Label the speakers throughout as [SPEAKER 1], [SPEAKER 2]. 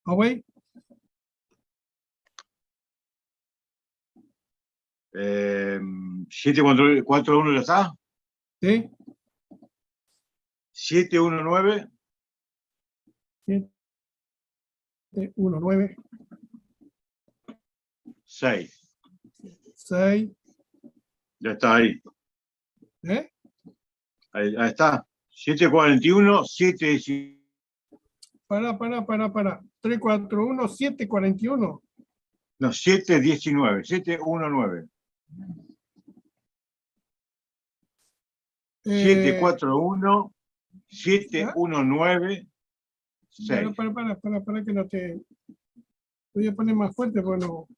[SPEAKER 1] Away.
[SPEAKER 2] 741 ya está.
[SPEAKER 1] Sí.
[SPEAKER 2] 719.
[SPEAKER 1] 719.
[SPEAKER 2] 6.
[SPEAKER 1] 6.
[SPEAKER 2] Ya está ahí.
[SPEAKER 1] ¿Eh?
[SPEAKER 2] Ahí está. 741, 7.
[SPEAKER 1] Para. 341, 741.
[SPEAKER 2] No, 719. 719. 741, 719, 6.
[SPEAKER 1] Para que no te. Voy a poner más fuerte, bueno.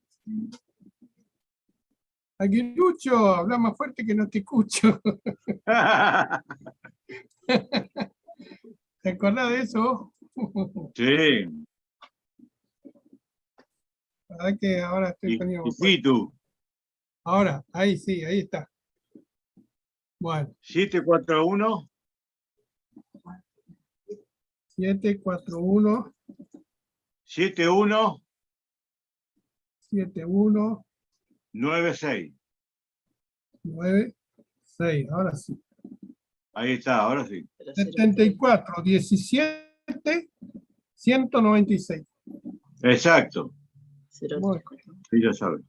[SPEAKER 1] Aguilucho, habla más fuerte que no te escucho. ¿Te acordás de eso?
[SPEAKER 2] Sí.
[SPEAKER 1] ¿Verdad que ahora estoy poniendo más
[SPEAKER 2] Sí,
[SPEAKER 1] fuerte?
[SPEAKER 2] tú.
[SPEAKER 1] Ahora, ahí sí, ahí está. Bueno.
[SPEAKER 2] 741.
[SPEAKER 1] 741.
[SPEAKER 2] 71.
[SPEAKER 1] 71.
[SPEAKER 2] 96.
[SPEAKER 1] 96. Ahora sí.
[SPEAKER 2] Ahí está, ahora sí.
[SPEAKER 1] 74, 17, 196.
[SPEAKER 2] Exacto.
[SPEAKER 1] Bueno,
[SPEAKER 2] Sí, ya sabes.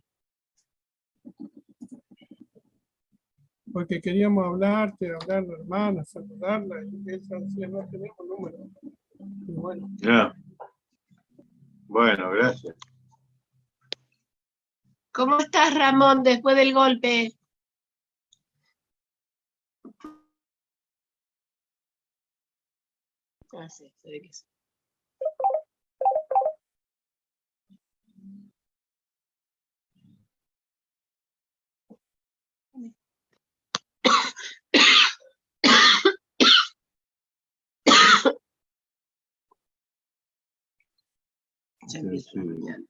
[SPEAKER 1] porque queríamos hablar de la hermana, saludarla, y ella decía, no tenemos número. Y bueno.
[SPEAKER 2] Ya. Bueno, gracias.
[SPEAKER 3] ¿Cómo estás, Ramón, después del golpe? Ah, sí, se ve que sí. Ya empieza la mañana.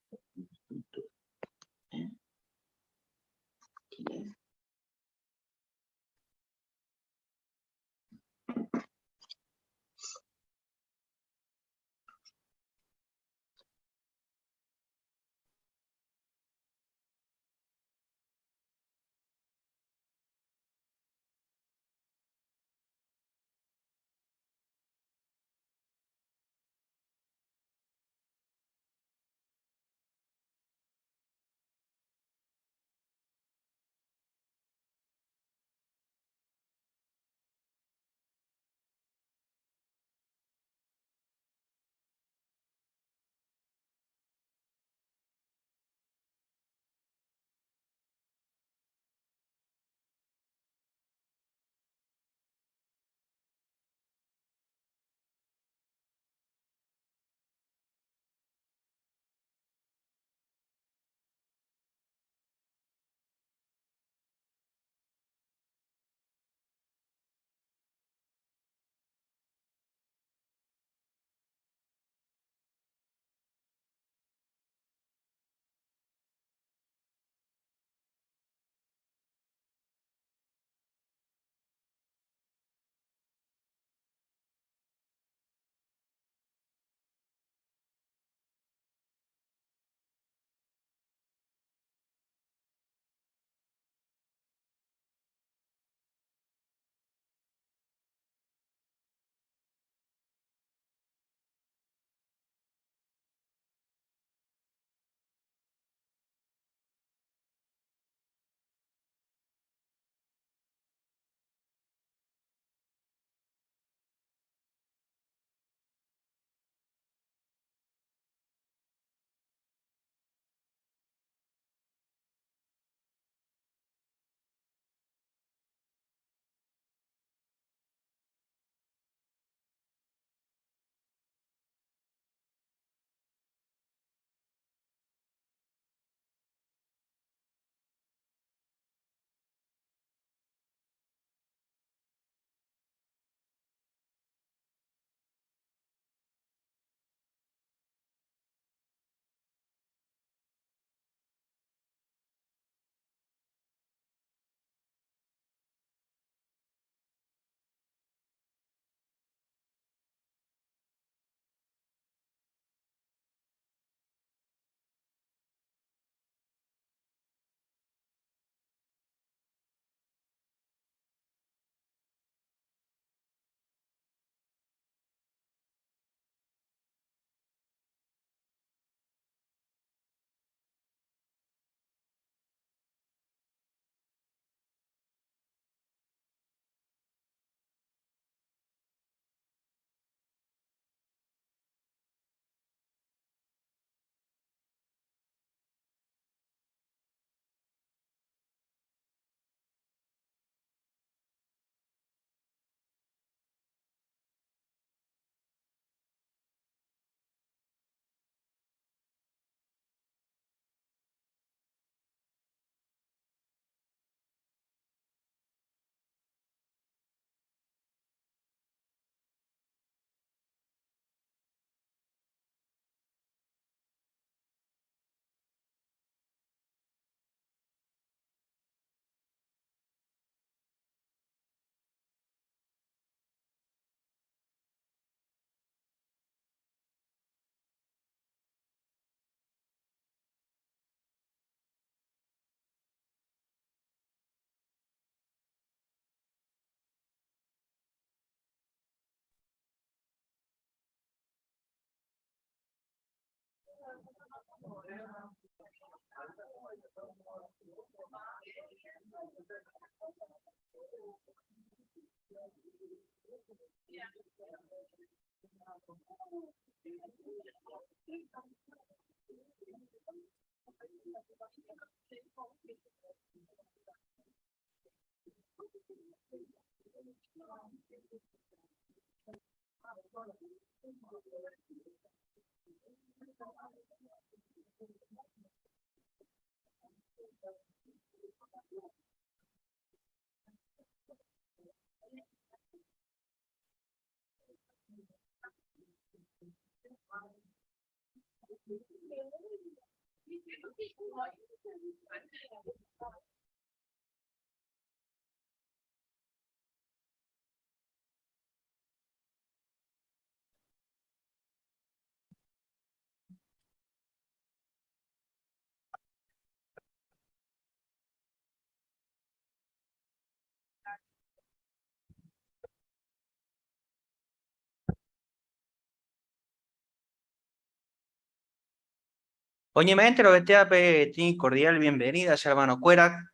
[SPEAKER 4] Oye, maestro, tiene cordial bienvenida, hermano Cuera,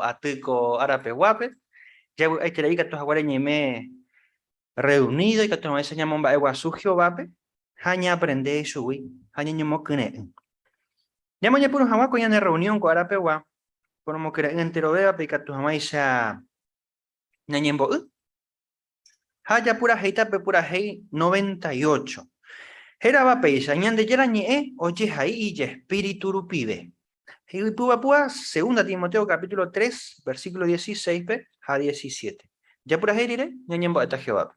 [SPEAKER 4] a ti, Arape Guape. Ya te le digo a tus abuelos me reunido y que tu no enseñamos un baile sugio, vape. Haña aprende subir, haña ñamo kene. Ya mañana por un jaguaco ya en reunión con Arape Guape, por un que entero vea, que tu jamás sea ñañembo. Haya pura heita, pura hei 98. Era va peisa, ñande yera ñe, oye ahí y espíritu rupide. Y púa, segunda Timoteo capítulo 3, versículo 16 a 17. Ya por ahí diré, ñañembo esta Jehová.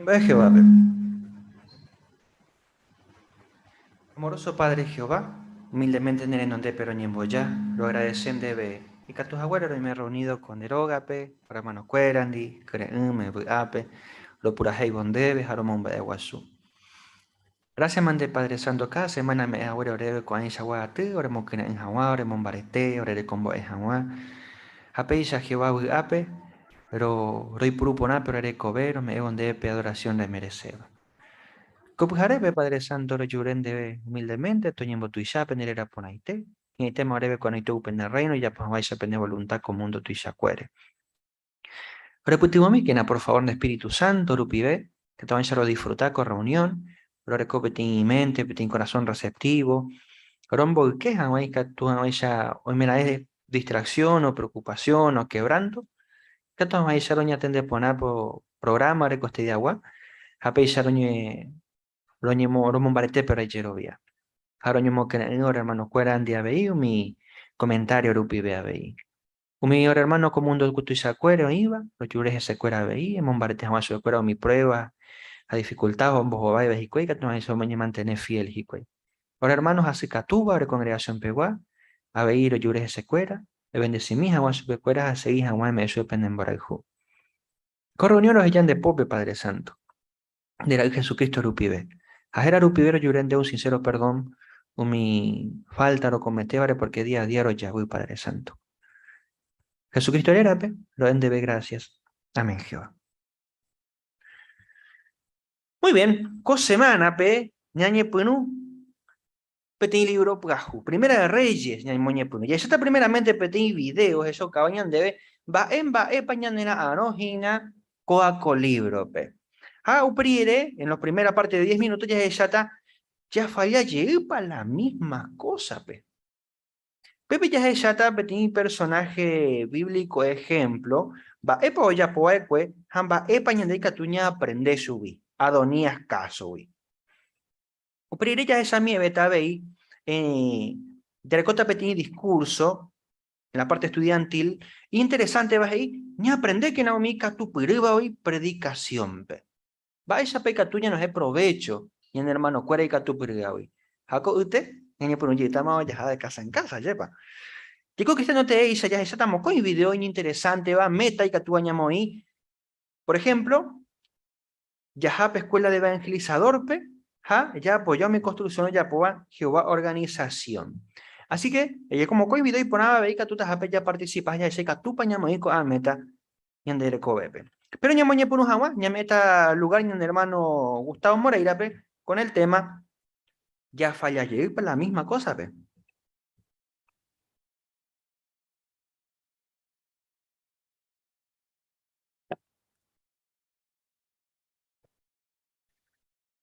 [SPEAKER 4] Ve Jehová. Amoroso Padre Jehová, humildemente en el nombre pero ñembo ya, lo agradecen debe. Y que tus abuelos me he reunido con Erogape, para manos cuerandi, creume, ape, lo pura hei bondebe, jaromomba de guasú. Gracias mande Padre Santo, cada semana me abuelo breve con esa guate, ore moquena en Hawa, ore mombarete, ore de combo en Hawa. Ape isa Jehová ape, pero roi purupona, pero ere cobero, me bondepe adoración de merecer. Copujarebe Padre Santo, ore yurende humildemente, toñembo tu isha, penera ponaite. Y el tema breve con el upen el reino, y ya pues vais a pedir voluntad con mundo tu isha cuere. Reputimo mi que na por favor de Espíritu Santo, rupibe, que también ya lo disfrutar con reunión. Lo recopete en mente, en corazón receptivo. Rombo y queja, hoy que tú hoy me la es de distracción o preocupación o quebranto. Que tú ahí ya doña tende a poner por programa de coste de agua. Ape ya doña romo barete pero hay jerovia. Aroño mo que en hora hermano cuera en día veí mi Comentario rupi ve abei. Mi hermano común do cutu isacuero iba, los yures ese cuera abei, mombarte jamás su cuera mi prueba, a dificultad, vos o vai vejicuei, que no hay so mantener fiel jicuei. Ahora hermanos hace catuba, de congregación peguá, abei los yures ese cuera, le bendecimí jamás su cuera, a seguir jamás me suepen en baraju. Con reunión los de pope Padre Santo, de la Jesucristo rupibe. Ajera rupibero yuren de un sincero perdón, mi falta lo cometebare porque día a día lo ya voy Padre Santo. Jesucristo era, lo den debe gracias. Amén, Jehová. Muy bien, semana, ñañe punu, petí libro gajo. Primera de Reyes, ñañe moñe punu. Y eso está primeramente petí videos, eso cabañan debe, va en pañanena anojina, coaco libro, upriere, en la primera parte de 10 minutos ya ya falla, llega para la misma cosa, Pepe ya es chata, petit personaje bíblico ejemplo, va epa ya poeque, hamba epa ñande catuña aprende subi, Adonías caso, o pero ya esa mi beta vei, de recota petit discurso, en la parte estudiantil, interesante va ahí, ni aprende que Naomi catu piriba hoy predicación, va esa pe catuña nos es provecho, y en hermano cuera y catu piriba hoy. Jaco usted, en el proyecto más ya de casa en casa, lleva. Digo cristiano te dice ya estamos con video interesante va meta y catuañamo ahí. Por ejemplo, ya escuela de evangelizador ya apoyó mi construcción ya apoya Jehová organización. Así que ella como coi video y ponaba ve que tú ya participas ya ese tu pañamo ahí con meta y en derecho bebe. Pero ñamo ñe por un agua, ña meta lugar en el hermano Gustavo Moreira con el tema ya falla llegar para la misma cosa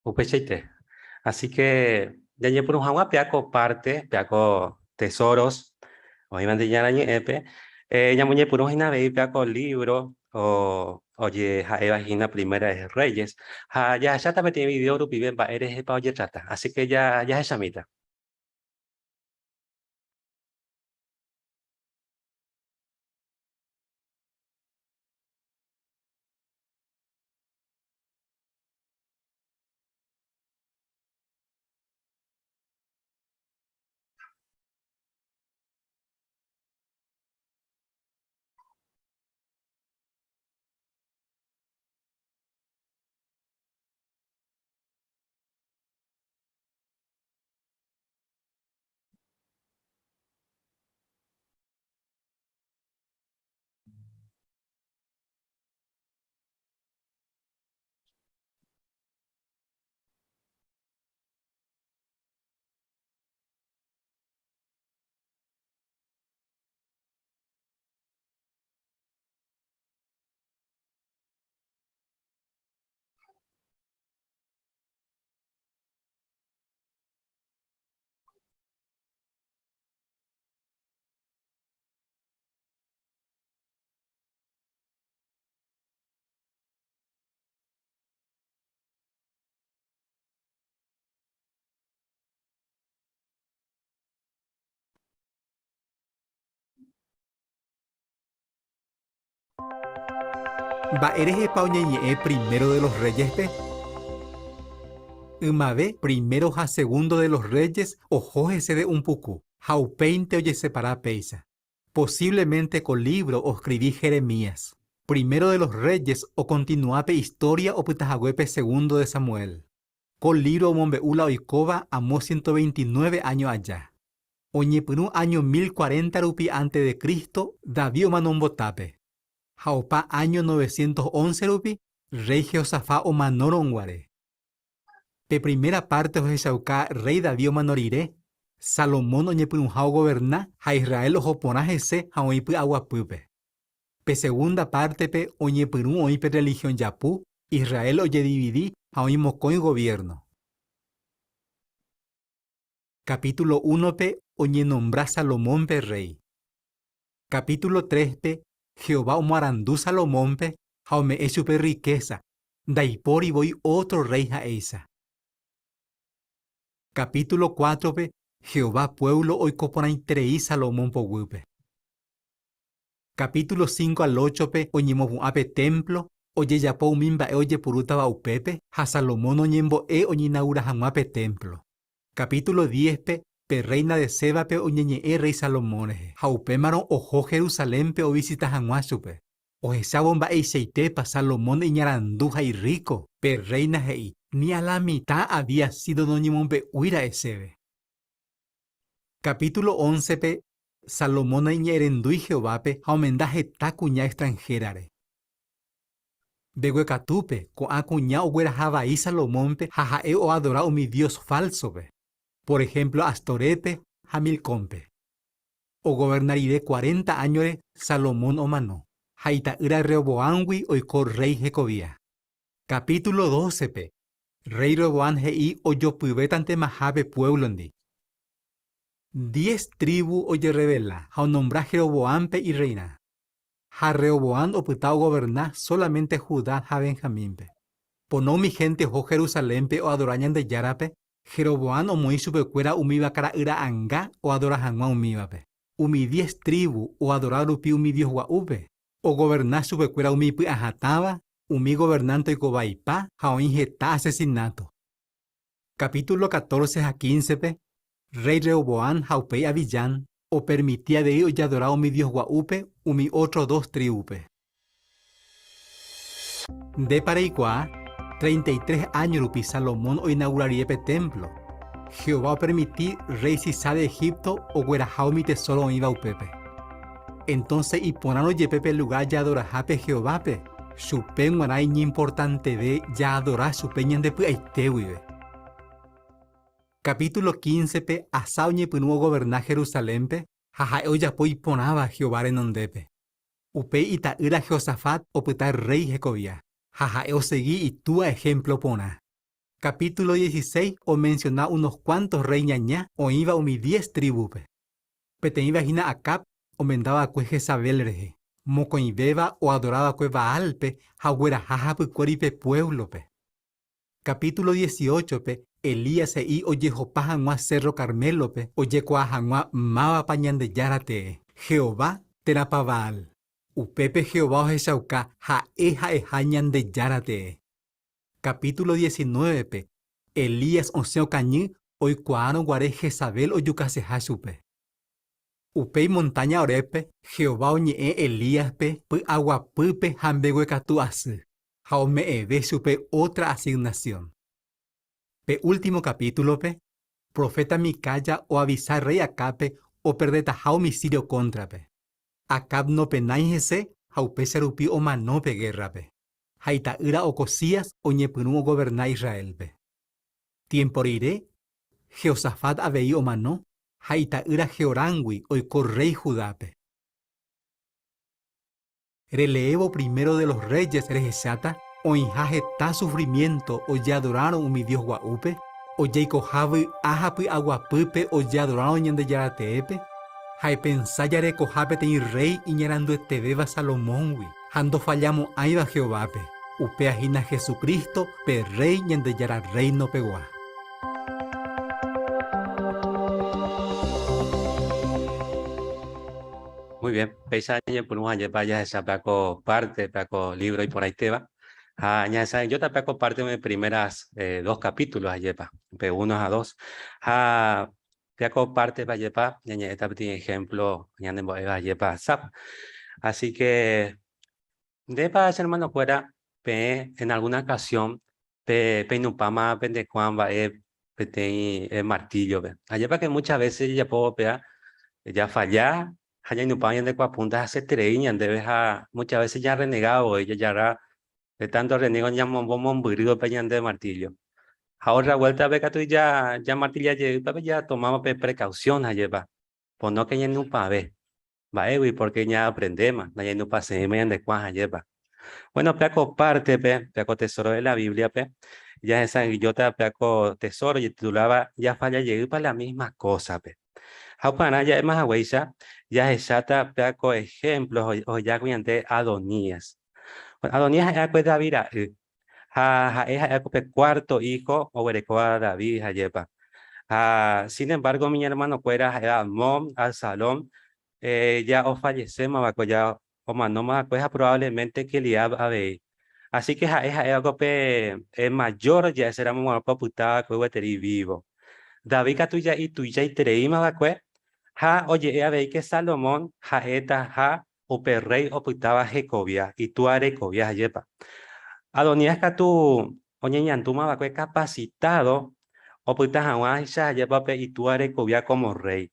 [SPEAKER 5] Upecheite. Así que ya llevo por un agua peaco parte, peaco tesoros, o iban de ya epe, ya muñe por un peaco libro, o oye, ja evagina primera de Reyes, ya también tiene video rupi va eres pa oye trata, así que ya es chamita.
[SPEAKER 6] Va eres primero de los reyes Umabe primero ja segundo de los reyes o jojese de un puku. Jaupeinte oye separa peisa. Posiblemente con libro o escribí Jeremías. Primero de los reyes o continuape historia o pitajaguepe segundo de Samuel. Con libro mombeula oikoba amo 129 años allá. Oñepunu año 1040 rupi antes de Cristo, David manombotape. Jaupa año 911 rupi, rey Jehoshafá o manoronguare. Pe primera parte o Jeshauca, rey David manorire, Salomón oñepunu goberná, ja Israel ojo ponajese, ja oipu aguapupe. Pe segunda parte pe oñepunu oipe religión yapú, Israel oye dividí, ja oimocoin gobierno. Capítulo 1 pe oñe nombra Salomón pe rey. Capítulo 3 pe Jehová omarandú Salomón pe jaume echupe riqueza, daipori voy otro rey ja eisa. Capítulo 4 pe Jehová pueblo hoy coponainterei Salomón pogupe. Capítulo 5 al 8 pe oñemo ape templo, oye yapo mimba oye puruta baupepe, ha Salomón oñembo oñinaura jamuape templo. Capítulo 10 pe reina de Seba pe oñeñe rey Salomón jaupémaron ojo Jerusalén pe o visita jamuachupe. Ojesabomba seite pa Salomón iñaranduja y rico, pe reina hei, ni a la mitad había sido doñimón pe huira esebe. Capítulo 11 pe Salomón iñerendui Jehová pe aumendaje ta cuña extranjerare. Beguecatupe, con acuña o guerajabaí Salomón pe jajae o adorado mi Dios falso pe. Por ejemplo, Astorepe, Hamilcompe. O gobernariré 40 años Salomón o Manó. Haita ira Rehoboamwi oiko rey Jecobía. Capítulo 12 pe. Rey Rehoboam hei oyopubetante majabe pueblo ndi. 10 tribus oye revela, a nombrar Jeroboam pe y reina. Ha Rehoboam oputao gobernar solamente Judá a Benjamín pe. Ponó mi gente o Jerusalén pe o adorañan de Yarape. Jeroboam o Moisés pecuera umiba cara ira anga o adora hanwa umiba pe. Umi 10 tribus o adorar upi umi Dios guaupe. O gobernar su pecuera umi pi ajataba, umi gobernante y cobaipa, ha injeta asesinato. Capítulo 14 a 15 pe. Rey Rehoboam jaupei Abillán, o permitía de ir y adorar a mi Dios guaupe, umi otro 2 tribupe. De Pareiguá, 33 años rupi Salomón o inauguraría pe templo. Jehová o permití rey Sisá de Egipto o guerajao mi tesoro iba upepe. Entonces y ponano yepepe lugar ya adorajape Jehová pe. Su penguanay ni importante de ya adorar su peñan de puaitewibe. Capítulo 15 pe Asao ñe punuo gobernar Jerusalén pe. Jajae oya po y ponaba Jehová renondepe. Upe ita ira Jehoshaphat o putar rey Jecobía. Jajae o seguí y tú a ejemplo pona. Capítulo 16 o menciona unos cuantos rey ñañá o iba umi 10 tribupe. Pete iba gina Acab o mendaba cue Jezabel reje. Moco y beba o adoraba cue Baal pe. Jagüera jaja pe pueblo pe. Capítulo 18 pe Elías e o Jehopajanua cerro Carmelo pe o Yecoajanua maba pañan de Yarate. Jehová terapa Baal. Upepe Jehová o Jeshauca ja ejañan de Yarate. Capítulo 19 pe Elías o seo cañí o icuano guare Jezabel o yucasejasupe. Upei montaña orepe Jehová o ñe Elías pe agua pupe hambeguecatu asu. Jaume ve supe otra asignación. Pe último capítulo pe profeta Micaya o avisar rey Acape o perdeta homicidio contra pe. Acab no penaijese jaupe serupi o manope guerra pe. Haita ira o Cosías o ñepunu o gobernar Israel pe. Tiempo iré Jehoshaphat abei o mano haita ira Jeorangui o rey Judá pe. Relevo primero de los reyes Rejeshata, o injaje ta sufrimiento, o ya adoraron mi Dios guaupe, o ya cojabe ajapi aguapupe, o ya adoraron ñande yaratepe, jai pensayare cojape ten rey iñerando este beba Salomón, ando fallamos aiba Jehovape, upe ajina Jesucristo, pe rey ñande yara reino peguá.
[SPEAKER 5] Muy bien, peisa añe por un año vaya esa paco parte, paco libro y por ahí te va. Yo te paco parte de mis primeras 2 capítulos ayepa, de 1 a 2. Paco parte para ayepa, ñaña esta tiene ejemplo, ñaña ayepa sap. Así que de para hermano fuera, en alguna ocasión, nupama de Juan va martillo, ayepa que muchas veces ya puedo ya fallar. Haya no pagan de cuapuntas hace treñan debes a muchas veces ya renegado ella ya era de tanto renego ya bombón burrido peñan de martillo. Ahora vuelta beca tú ya martilla ya tomamos precaución a llevar pues no que ya no pabe va porque ya aprendemos ya no pase me de cuaja lleva. Bueno peco parte peco tesoro de la Biblia ya esa guillota peco tesoro y titulaba ya falla llegué para la misma cosa Haupana ya es más agüeisa, ya es chata peco ejemplos o ya cuente Adonías. Adonías es pues David, es cuarto hijo o verecoa David, Hayepa. Sin embargo, mi hermano fuera al salón, ya o fallecemos, ya o manoma pues probablemente que le a ver. Así que es algo mayor, ya será muy popular que veteri vivo. David tuya y tereima pues, oye, a ver que Salomón, eta, o perrey o putaba Jecobia, y tú arecobia, yepa. Adonías que tú, oye, ñantuma va capacitado, o putas aguaisha, yepa, y tú arecobia como rey.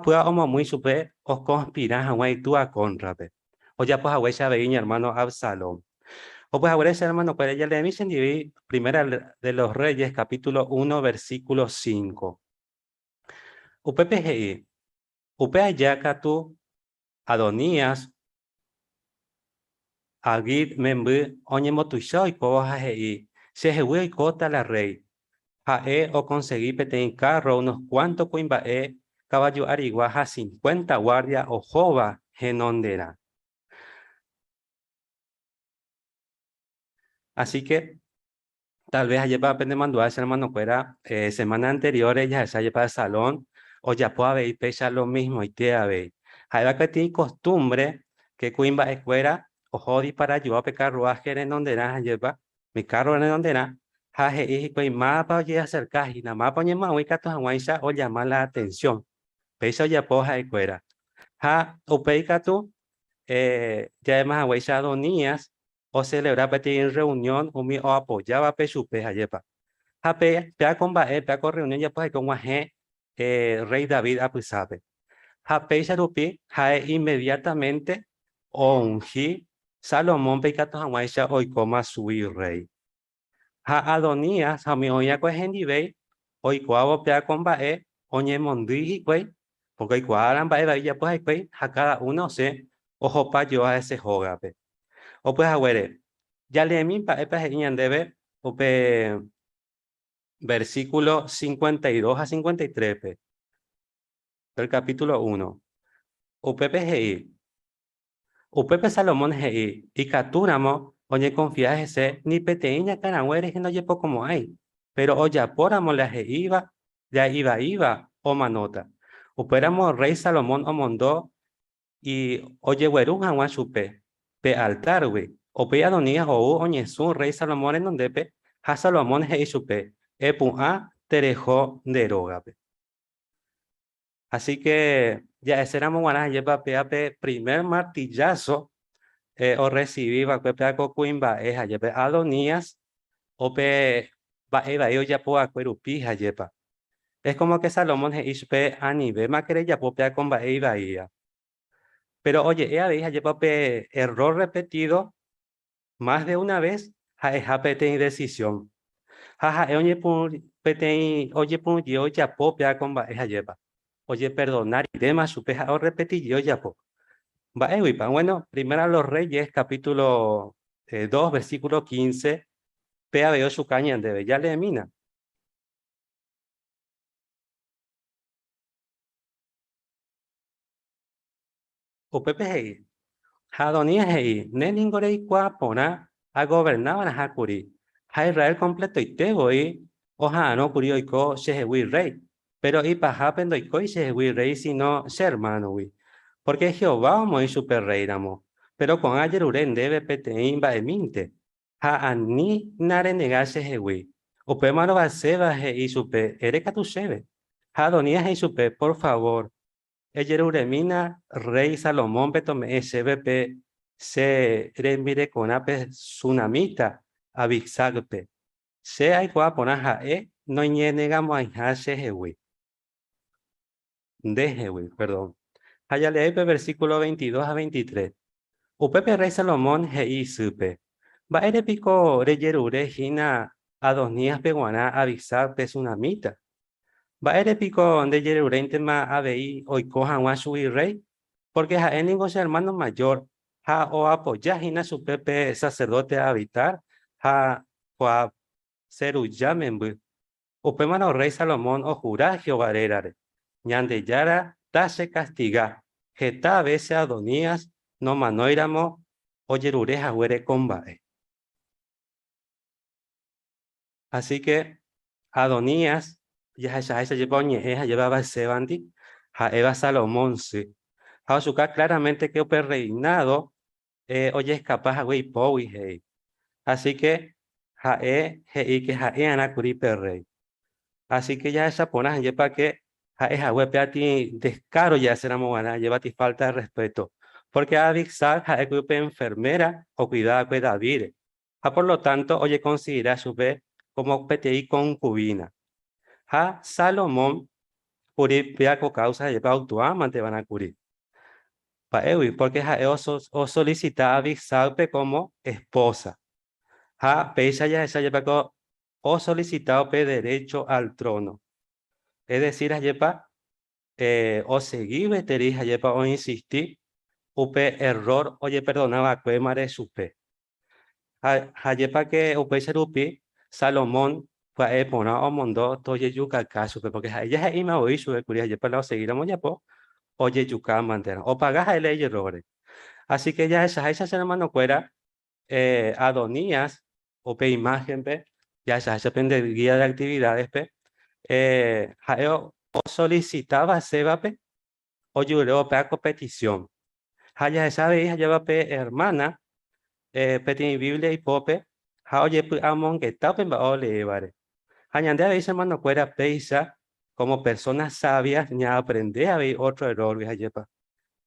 [SPEAKER 5] Pueda como muy super, o conspiras a y tú a contrape. O ya pues aguaisha veía hermano Absalón. O pues ahora ese hermano, pues ella le dicen Primera de los Reyes, capítulo 1, versículo 5. UPPGI, upe allá tú, Adonías, Agit membu, oñe motushoy, po hei, se y cota la rey. O conseguí petein carro, unos cuantos cuimbae, caballo ariguaja, 50 guardia o jova, genondera. Así que tal vez ayer para aprender mandó a ese hermano fuera semana anterior ella se haya para el salón o ya pueda ver pecha lo mismo y te a ver. Hay que tiene costumbre que cuimba escuela o jodi para ayudar a pecar ruaje en donde na lleva mi carro en donde na jaje y pues más para oye acercar y nada más ponemos a ubicar o llamar la atención. Pecha ya poja escuela. O peica tú ya además a donías o celebrar en reunión o apoyaba pechupe ayepa. Pea con pea con reunión ya pues con rey David apusabe. Pei sarupi inmediatamente onji Salomón pecato hamaisha hoy coma sui rey. Adonías mi oya pues en dibey hoy cuavo pea con oñe mondi pues porque hoy cuadran ya pues cada uno se ojo pa yo a ese jogape. O pues agüere, ya le mi pa debe o pe versículo 52 a 53 del capítulo 1. UPPGI. UPP Salomón GI. Y catúramo, oye confía ese, ni peteña canagüeres que no llepo como hay. Pero oye poramo la iba, ya iba, o manota. Uperamo rey Salomón o mondó, y oye hueruja guachupe, pe altar, güey. O pe adonías o oñe su rey Salomón en donde pe, ha Salomón GI chupe, a terejó de rogape. Así que ya ese era muy buena, lleva PAP primer martillazo o recibí va PA cocuimba es lleva Adonías o pe va eva yo ya puedo acuerupija lleva. Es como que Salomón se hizo a nivel más que ya puedo con va eva ia. Pero oye, ella deja lleva error repetido más de una vez a pete decisión. Jaja, oye pete oye yo ya puedo con va ella lleva. Oye, perdonar y demás, supeja o repetir yo ya po. Bueno, primero a los Reyes, capítulo 2, versículo 15, pea veo su caña de ya le mina. O Pepe Hei, Adonías Hei, Neningorei Cuapona, a gobernaban a Hakuri, a Israel completo y te voy, oja no curioico, Shehewi rey, pero y pajapen doico y Shehewi rey, sino hermano, porque Jehová muy super rey ramo, pero con ayer uren debe petein ba eminte, ha ani nare negase Shehewi, o pemano va seba y supe, ereka tu sebe, Adonías y supe, por favor. Yeruremina, rey Salomón, petome SBP, se remire con ape tsunamita, abixagpe. Se hay guaponaja, no negamos a inhase jewi. De jewi, perdón. Hayalepe, versículo 22 a 23. Upepe rey Salomón, hei supe. Va pico reyerure, gina, Adonías peguana, abixagpe tsunamita. Va pico de Yerurente ma abei hoy cojan wa su rey, porque a él ningún hermano mayor, o apoya hina su pepe sacerdote a habitar, o seruyamen, o pemano rey Salomón o jura Jehová erare, ñande yara tase castiga, geta veces Adonías, no manoiramo, o Yerureja huere combae. Así que Adonías ya esa lleva oñeja, llevaba Sebanti, ja Eva Salomón, sí. Ja suka claramente que el reinado, oye es capaz, güey, powi, hey. Así que, ja hei que ja anacuri perrey. Así que ya esa ponas, lleva que, ja es a ti descaro ya será mogana, lleva ti falta de respeto. Porque a avisar, ja es enfermera o cuidada de David. Por lo tanto, oye, considera su vez como PTI concubina. Ha Salomón, curi piaco causa de pautua, te van a curir. Porque o solicita avisarpe como esposa. Ha peisa ya esa lleva o solicitado derecho al trono. Es decir, ayepa, o seguir veterija ayepa o insistir, upe error, oye, perdonaba, que mare supe. Ayepa que upe serupi, Salomón, fue pona o mondo, toye yuca caso, porque ella es ima o isu, curia ayepa la seguiramos ya po, oye yuca mantera, o pagas a ley errores. Así que ya esa hermano cuera, Adonías, upe imagen, ya esa depende del guía de actividades, jaeo o solicitaba sebape o lloró para competición. Haya esa vez lleva hermana, peti Biblia y pope, ha oye amon que tapen ba ole vare. Hañande a veces hermano cuera peisa como personas sabias ya aprende a ver otro error que yepa.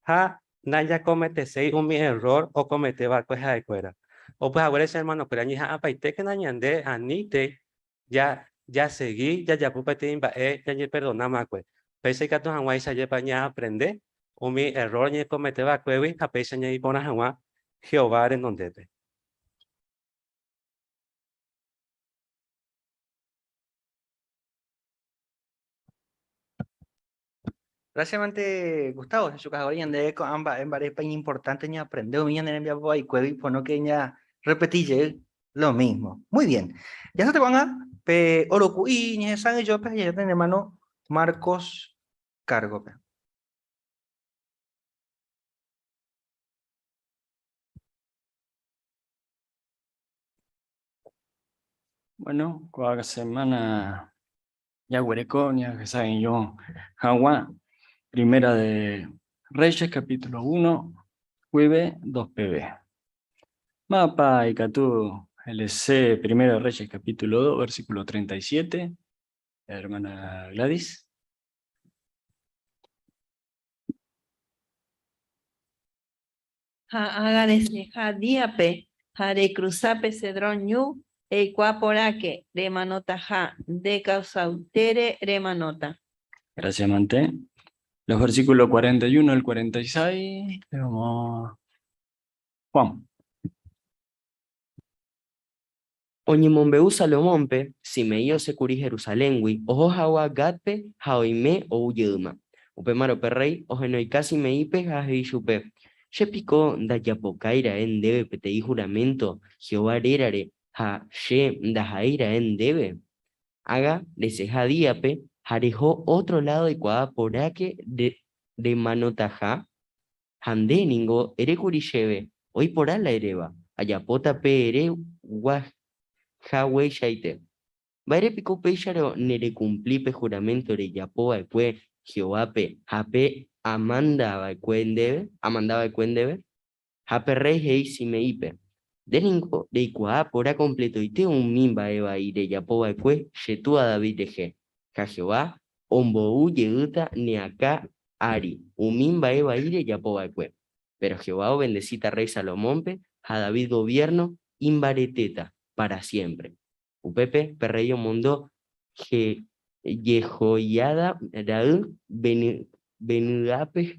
[SPEAKER 5] Ha naya comete sei un mi error o comete va pues de cuera. O pues ahora ese hermano cuera ni ha paite que nañande anite ya seguí, ya pupe timba, ya perdona más pues. Pese que tu hanwai sa yepa ya aprende, o mi error ni comete va cuevi, a pese ni pona hanwa, Jehová en donde te.
[SPEAKER 4] Gracias, Gustavo. En su caso, de con ambas en varias países importantes, ya aprendeu bien en enviar y cuevi, por no que ya repetir lo mismo. Muy bien. Ya se te van a oroku y ni san yo pues ya tenemos hermano Marcos Cargo.
[SPEAKER 7] Bueno, cada semana ya huereco, ya que saben yo, Jaguá, Primera de Reyes, capítulo 1, jueves 2 PB. Mapa y Catú, LC, Primera de Reyes, capítulo 2, versículo 37. Hermana Gladys.
[SPEAKER 8] Hágase diape, jare cruzape cedrón ñu, e cuaporaque, remanota ja, de causautere remanota.
[SPEAKER 7] Gracias, Mante. Los versículos 41 al 46. Vamos. Juan.
[SPEAKER 9] Oñimombeu Salomónpe, si me se curi Jerusalénwi, ojo jawa gatpe, jaoime o uyedma. Upe maro perrey, ojo no casi me ipe, jajeishupe. Che picó da yapocaira en debe petei juramento, Jehová erare, ja she da jaira en debe. Haga de ceja diape, jarejó otro lado de cuadaporaque de manotaja, handeningo, ere curisheve, hoy por ala ereba, ayapota pe ere guaj. Hawei shaite. Baire pico pecharo nere cumplipe juramento re yapoa ekwe Jehoape hape amandaba ecuendebe hape rey hei simeipe. Deningo de ikua pora completo ite un mimba eva y de yapoa ekwe shetua David eje. Ja Jehová ombou yeuta ni acá ari un mimba eva y de yapoa ekwe. Pero Jehová bendecita rey Salomónpe a David gobierno imbareteta para siempre. Upepe, perreyo mundo, Yehoiada, Raúl, Benudape,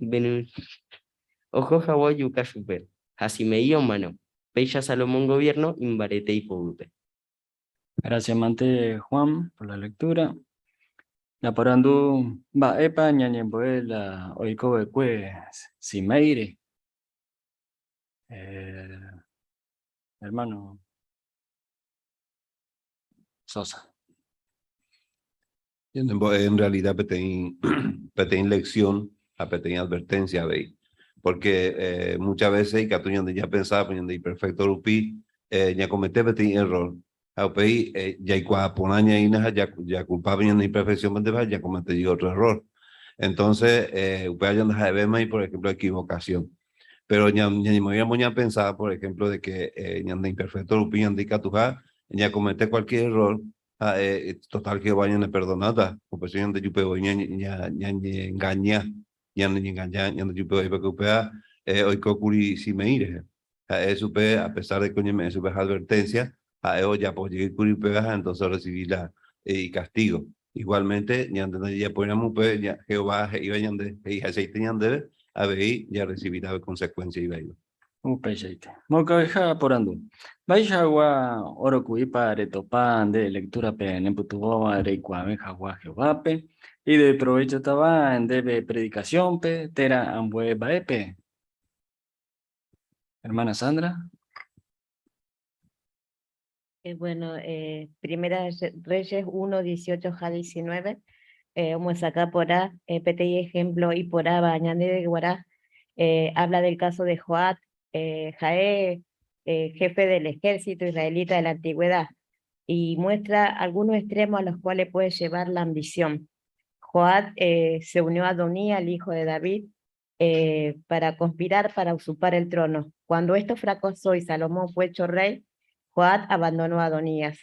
[SPEAKER 9] Ojo Hawaii Yukashupe, Hasimeio mano, Pecha Salomón gobierno, Imbarete y Poupe.
[SPEAKER 7] Gracias, Mante Juan, por la lectura. La parandu va epa ñañemboela oiko ekwe simeire. Hermano Sosa.
[SPEAKER 10] En realidad petein lección, a petein advertencia, ¿veis? Porque muchas veces, y que ya pensaba, poniendo perfecto rupi, ya cometí petein error, Aupei, ya y cuaponaña ya culpable en la imperfección de ya cometí otro error. Entonces, upea ya deja de ver más, por ejemplo, equivocación. Pero ya me voy a pensar, por ejemplo, de que ya de imperfecto opinión de catuja, ya comete cualquier error, total que vayan a perdonar, o pues ya de yupe voy ya engaña, ya no engaña, ya no yupe porque upea, hoy cocuri si me iré. Eso a pesar de que me supe advertencia, a eso ya pues llegué curi pegaja, entonces recibí la castigo. Igualmente, ya ponemos ya Jehová iba ya de aceite ya de a ver ya recibirá consecuencia y bailo.
[SPEAKER 7] Upeyete. Moca deja por andu. Vaya agua oro cuipa retopan de lectura pe nemputuba recuame jagua Jehovape. Y de provecho taba en debe predicación pe tera ambue baepe. Hermana Sandra.
[SPEAKER 8] Bueno, Primera Reyes 1, 18 a 19. Vamos acá por A, PTI ejemplo y por A, bañande de Guará. Habla del caso de Joab, Jaé, jefe del ejército israelita de la antigüedad, y muestra algunos extremos a los cuales puede llevar la ambición. Joab se unió a Adonías, el hijo de David, para conspirar para usurpar el trono. Cuando esto fracasó y Salomón fue hecho rey, Joab abandonó a Adonías.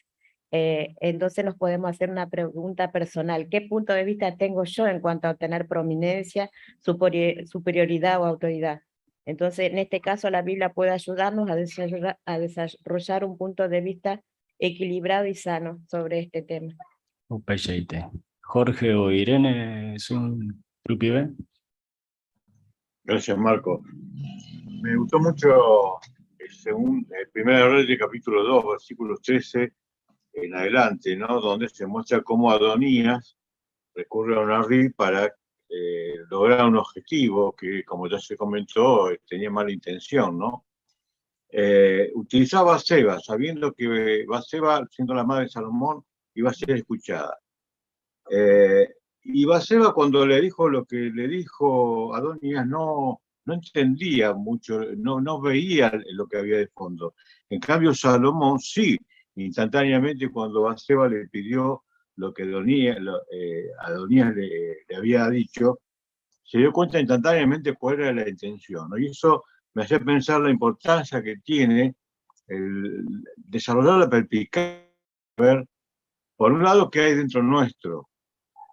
[SPEAKER 8] Entonces nos podemos hacer una pregunta personal. ¿Qué punto de vista tengo yo en cuanto a obtener prominencia, superioridad o autoridad? Entonces, en este caso, la Biblia puede ayudarnos a desarrollar un punto de vista equilibrado y sano sobre este tema.
[SPEAKER 7] Upeyete. Jorge o Irene es un trupibe.
[SPEAKER 2] Gracias, Marco. Me gustó mucho según el primer Reyes capítulo 2, versículos 13 en adelante, ¿no? Donde se muestra cómo Adonías recurre a una RI para lograr un objetivo que, como ya se comentó, tenía mala intención, ¿no? Utilizaba a Batseba, sabiendo que Batseba, siendo la madre de Salomón, iba a ser escuchada. Y Batseba, cuando le dijo lo que le dijo Adonías, no entendía mucho, no veía lo que había de fondo. En cambio, Salomón sí, instantáneamente cuando Batseba le pidió lo que Adonías le había dicho, se dio cuenta instantáneamente cuál era la intención, ¿no? Y eso me hace pensar la importancia que tiene el desarrollar la perspicacia, ver, por un lado, qué hay dentro nuestro,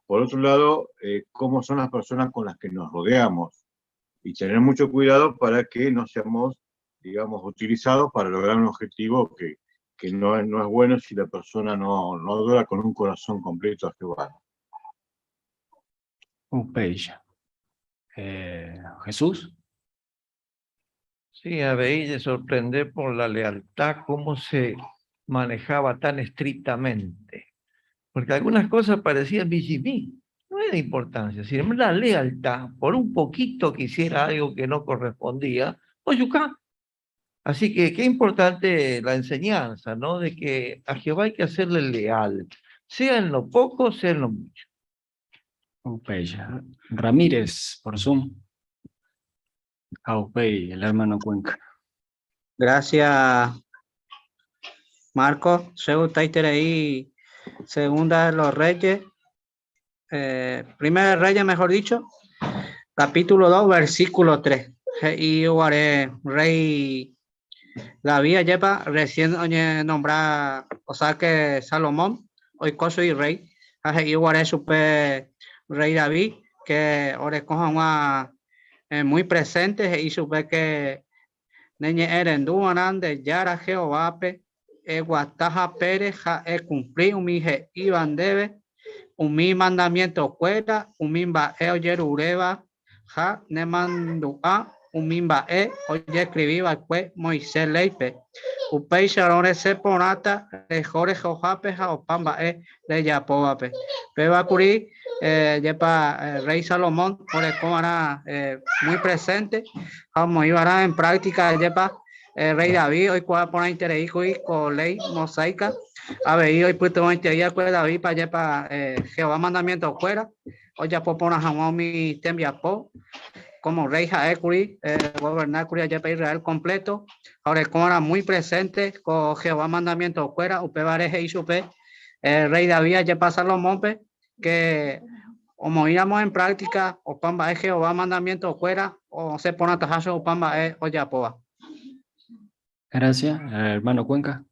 [SPEAKER 2] por otro lado, cómo son las personas con las que nos rodeamos, y tener mucho cuidado para que no seamos, digamos, utilizados para lograr un objetivo que no es bueno si la persona no adora con un corazón completo a Jehová.
[SPEAKER 7] Upeya. Jesús.
[SPEAKER 11] Sí, a veces de sorprender por la lealtad, cómo se manejaba tan estrictamente. Porque algunas cosas parecían bijimí, no era importancia. Sin embargo, la lealtad, por un poquito que hiciera algo que no correspondía, oyucá. Así que qué importante la enseñanza, ¿no? De que a Jehová hay que hacerle leal, sea en lo poco, sea en lo mucho.
[SPEAKER 7] Upeya. Ramírez, por Zoom. Aupey, el hermano Cuenca.
[SPEAKER 12] Gracias, Marco. Según Taiter ahí, Segunda de los Reyes, Primera de Reyes, mejor dicho, capítulo 2, versículo 3. Y haré rey David lleva recién nombrar, o sea que Salomón, hoy soy rey, y haré super rey David, que ahora cojan muy presentes y supe que Neñe Erenduanan de Yara Jehová Guataja Pérez cumplir un mije Iván debe un mi mandamiento cuera un mimba oyerureba ja nemandua un mimba oye escribí pues Moisés leipe upei sharone se ponata de jore jojape ja opamba de yapoape peba curi yepa rey Salomón por el comana muy presente como iba en práctica yepa rey David hoy cuál poner interés y con ley mosaica a ver hoy pues tengo interés con David para yepa Jehová mandamiento fuera hoy ya puedo poner jamón mi tembia po como rey Jaecuri, gobernar Curia Yepa Israel completo. Ahora era muy presente con Jehová mandamiento fuera, Upebareje y Supe, rey David Yepa Salomón, que como íbamos en práctica, o pamba es Jehová mandamiento fuera, o se pone a tajazo, o pamba es Oyapoa.
[SPEAKER 7] Gracias. Hermano Cuenca.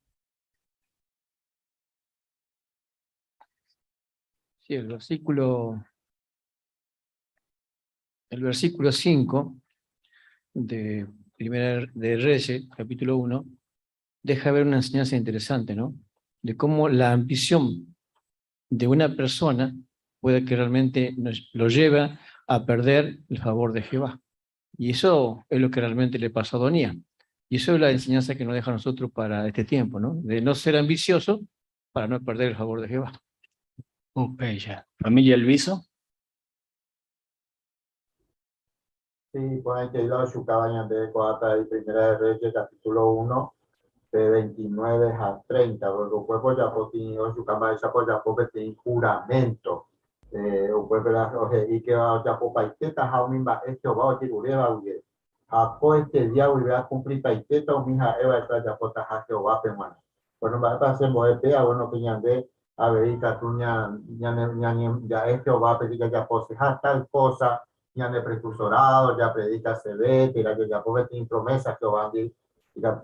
[SPEAKER 7] Sí, el versículo 5 de Primera de Reyes, capítulo 1, deja ver una enseñanza interesante, ¿no? De cómo la ambición de una persona puede que realmente lo lleve a perder el favor de Jehová. Y eso es lo que realmente le pasó a Adonía. Y eso es la enseñanza que nos deja a nosotros para este tiempo, ¿no? De no ser ambicioso para no perder el favor de Jehová. Ya. Familia Elviso.
[SPEAKER 13] Sí, pues que yo su cabaña de Coata y Primera de Reyes, capítulo 1, de 29 a 30, porque el pueblo ya tiene su cabaña, ya tiene juramento. El pueblo y que ya por paiteta, jaumimba, Jehová, o tirureba, huye. A este día voy a cumplir paiteta, o mija, Eva, está ya por tajar Jehová, peruano. Bueno, va a ser moepea, bueno, que ya de a ver, ya es Jehová, pedir ya posee tal cosa. Ya de precursorado, ya predica se ve, ya puede tener promesas que van a decir, ya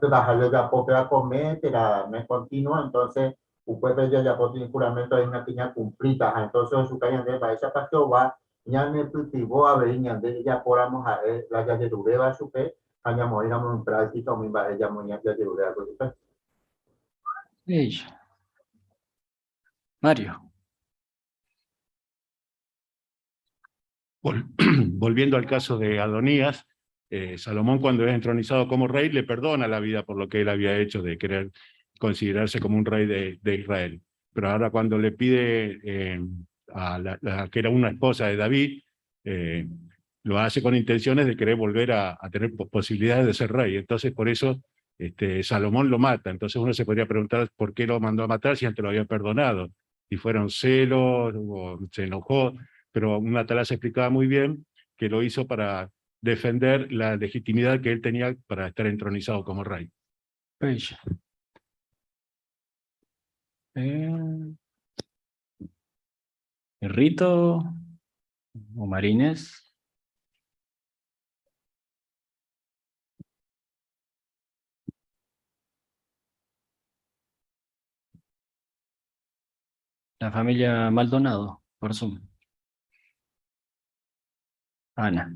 [SPEAKER 13] puede comer, me continúa, entonces, usted ya puede tener juramento de una piña cumplida, entonces, su caña de esa parte va, ya me cultivó a ver, ya podamos a la ya de dureba, su pe, ya moriremos en práctica, o mi va, ya morirá ya de dureba,
[SPEAKER 7] Mario.
[SPEAKER 14] Volviendo al caso de Adonías, Salomón cuando es entronizado como rey le perdona la vida por lo que él había hecho de querer considerarse como un rey de Israel. Pero ahora cuando le pide a la que era una esposa de David, lo hace con intenciones de querer volver a tener posibilidades de ser rey. Entonces por eso Salomón lo mata. Entonces uno se podría preguntar por qué lo mandó a matar si antes lo había perdonado. Si fueron celos o se enojó. Pero una se explicaba muy bien que lo hizo para defender la legitimidad que él tenía para estar entronizado como rey.
[SPEAKER 7] Rito o Marines. La familia Maldonado, por Zoom. Ana.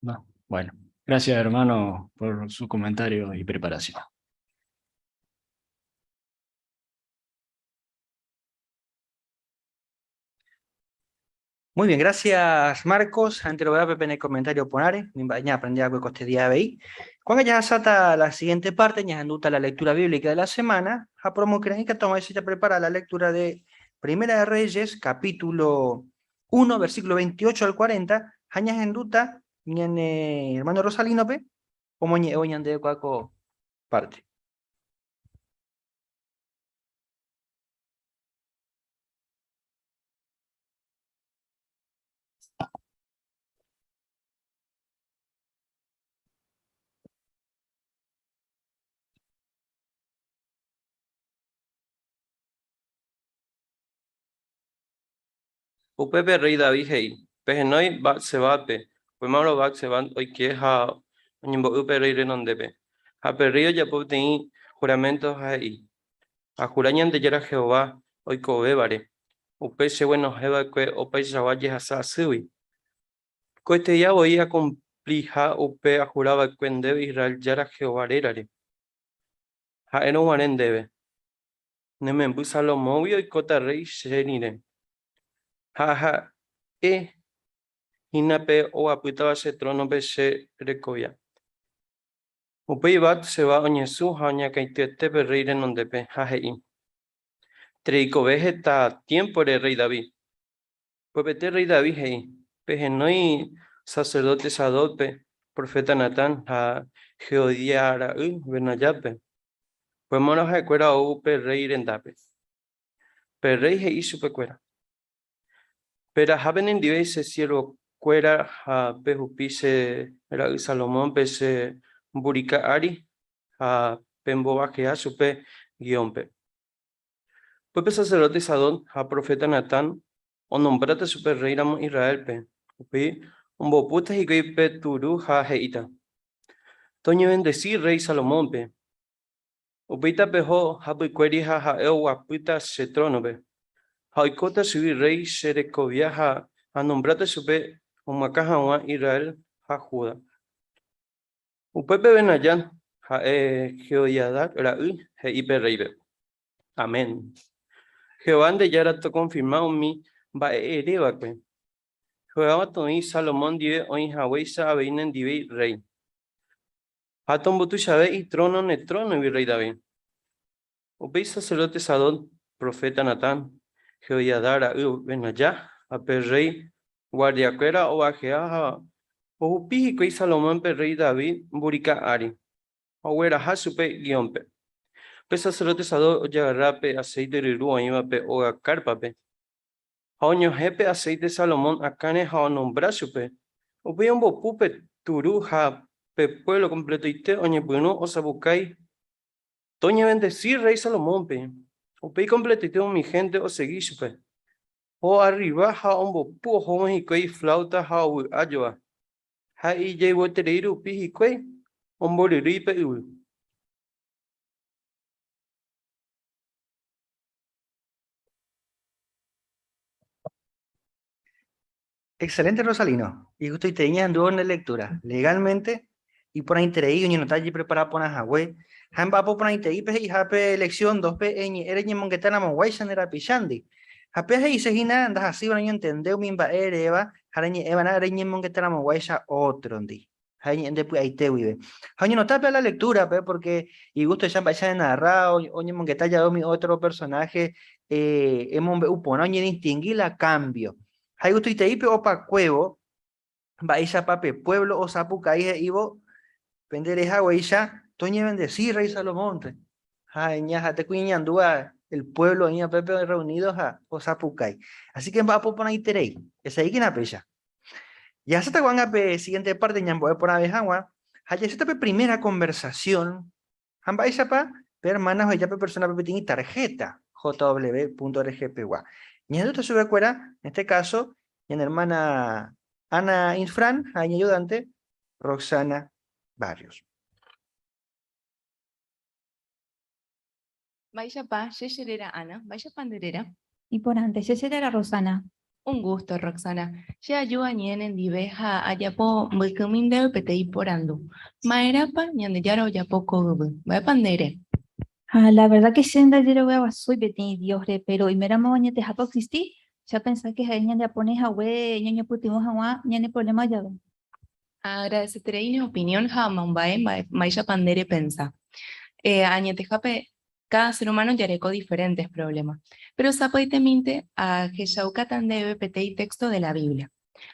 [SPEAKER 7] No, bueno. Gracias, hermano, por su comentario y preparación.
[SPEAKER 4] Muy bien, gracias Marcos. Antes lo voy a ver en el comentario ponare. Ya aprendí algo con este día de ahí. Cuando ya sata la siguiente parte, ya anduta la lectura bíblica de la semana, a promo que toma ya prepara la lectura de Primera de Reyes, capítulo 1, versículo 28 al 40. Añas enduta, hermano Rosalino, como oñan de cuaco parte.
[SPEAKER 15] Upepe rey David hei, pehenoi bak sebape, pemaro bak seban oike ha nyimbo upe rey renondepe. Ha perrio ya potei juramento hei. A jurañan de yera Jehová, oiko bebare. Upe se bueno heba que ope shawaye hasa sui. Coeste ya voy a cumplija upe a juraba cuende Israel yara Jehová rerare. Ha eno waren debe. Nemen bu Salomón y cota rey shenire. Ha Hinape o apitaba se trono be se recoya. Upei bat se va oñesu haña kaitete be rey renondepe hahei. Treico vegeta tiempo de rey David. Pues rey David hei. Pejenoi, sacerdote Sadope, profeta Natán, a Geodiara, Benayape. Pues monos de cuera o rey rendape. Rey he isu pecuera. Pero haben en diverse cielo cuera a pejupise era Salomón pese burica ari a pembobaje a supe guiompe. Pues sacerdote Sadón a profeta Natán o nombrate super rey ramo Israel pe. Upi un boputa y que peturu ha heita. Toño bendecir rey Salomón pe. Upita pejo habuqueri ha ewa puta se trono pe. Haikota subi rey Serecovia a nombrate supe Umakahawa Israel ha Judá. Upepe benayan ha Jehoiadat raú he ipe reibe. Amén. Jehová de yara to confirmado mi va erebaque. Jehová toí Salomón dive oin haweisa aveinen dive rey. Haton botu shabe y trono ne trono y rey David. Upei sacerdote Sadón, profeta Natán, Jehoiadara benayá, a rey guardiaquera o ajea o upi y Salomón rey David burica ari. O era hasupe guiompe. Pe sacerdote Sadón oyagarape aceite riru oimape o carpape. Haoño jepe aceite Salomón acane hao nombra supe. Upi un bopupe turu ha pe pueblo completo y te oñe bueno o sabucai. Toña bendecir rey Salomón pe. Upi completito mi gente o seguí supe. O arriba ha un bopu joven y quei flauta ha ayoa. Ha y llevo tereiru pi y quei. Un boriripe u.
[SPEAKER 4] Excelente, Rosalino. Y justo y tenía en la lectura. Legalmente, y por ahí te y no está allí preparado por una hagüe. Han papo por ahí te y hape elección 2p era ni mongetana monguaysan era pichandi. Hape ahí se gina andas así van a entender mi ba ereva, harañe evan a ni mongetana monguaysa otro ndi. Hay después ahí te vive. Hay no tape la lectura, porque y gusto ya vaya narrado, oñe mongetalla mi otro personaje, hemos upon oñe distinguir la cambio. Hay gusto y te ipe opa cuevo, va ella pape pueblo o sapu caige ibo, pendereja o ella, toñe bendecir rey Salomón. Ay, ñaja te cuiñan dúa el pueblo ña pepe reunidos a o sapu kai. Así que va a poner ahí terei, esa ahí que na pella. Ya se te van a pe siguiente parte ñambo por abejagua, haya esta primera conversación, hamba esa pa, hermanas o ya pe persona pepe tiene tarjeta jw.rgpwa. Ña te sube cuera, en este caso, en hermana Ana Infran, ayudante, Roxana Barrios.
[SPEAKER 16] Vaya pa, Yeyerera Ana, vaya panderera.
[SPEAKER 17] Y por antes, Yeyerera Rosana.
[SPEAKER 16] Un gusto, Roxana. Ya ayuda ñen en diveja ayapo mulcuminde petei porando. Maerapa ñandeyaro yapo kogubu. Vaya pandere.
[SPEAKER 17] La verdad que senda yo voy a soy beti Dios re, pero y mera mañana te japo existí. Ya pensé que hay ñan japonés we ñaño putimos agua ñane problema ya.
[SPEAKER 16] Agradeceré mi opinión jamambae vaya pandere pensa. Añete jape cada ser humano yareco diferentes problemas, pero sapoiteminte a Jeshaucatan debe petei texto de la Biblia.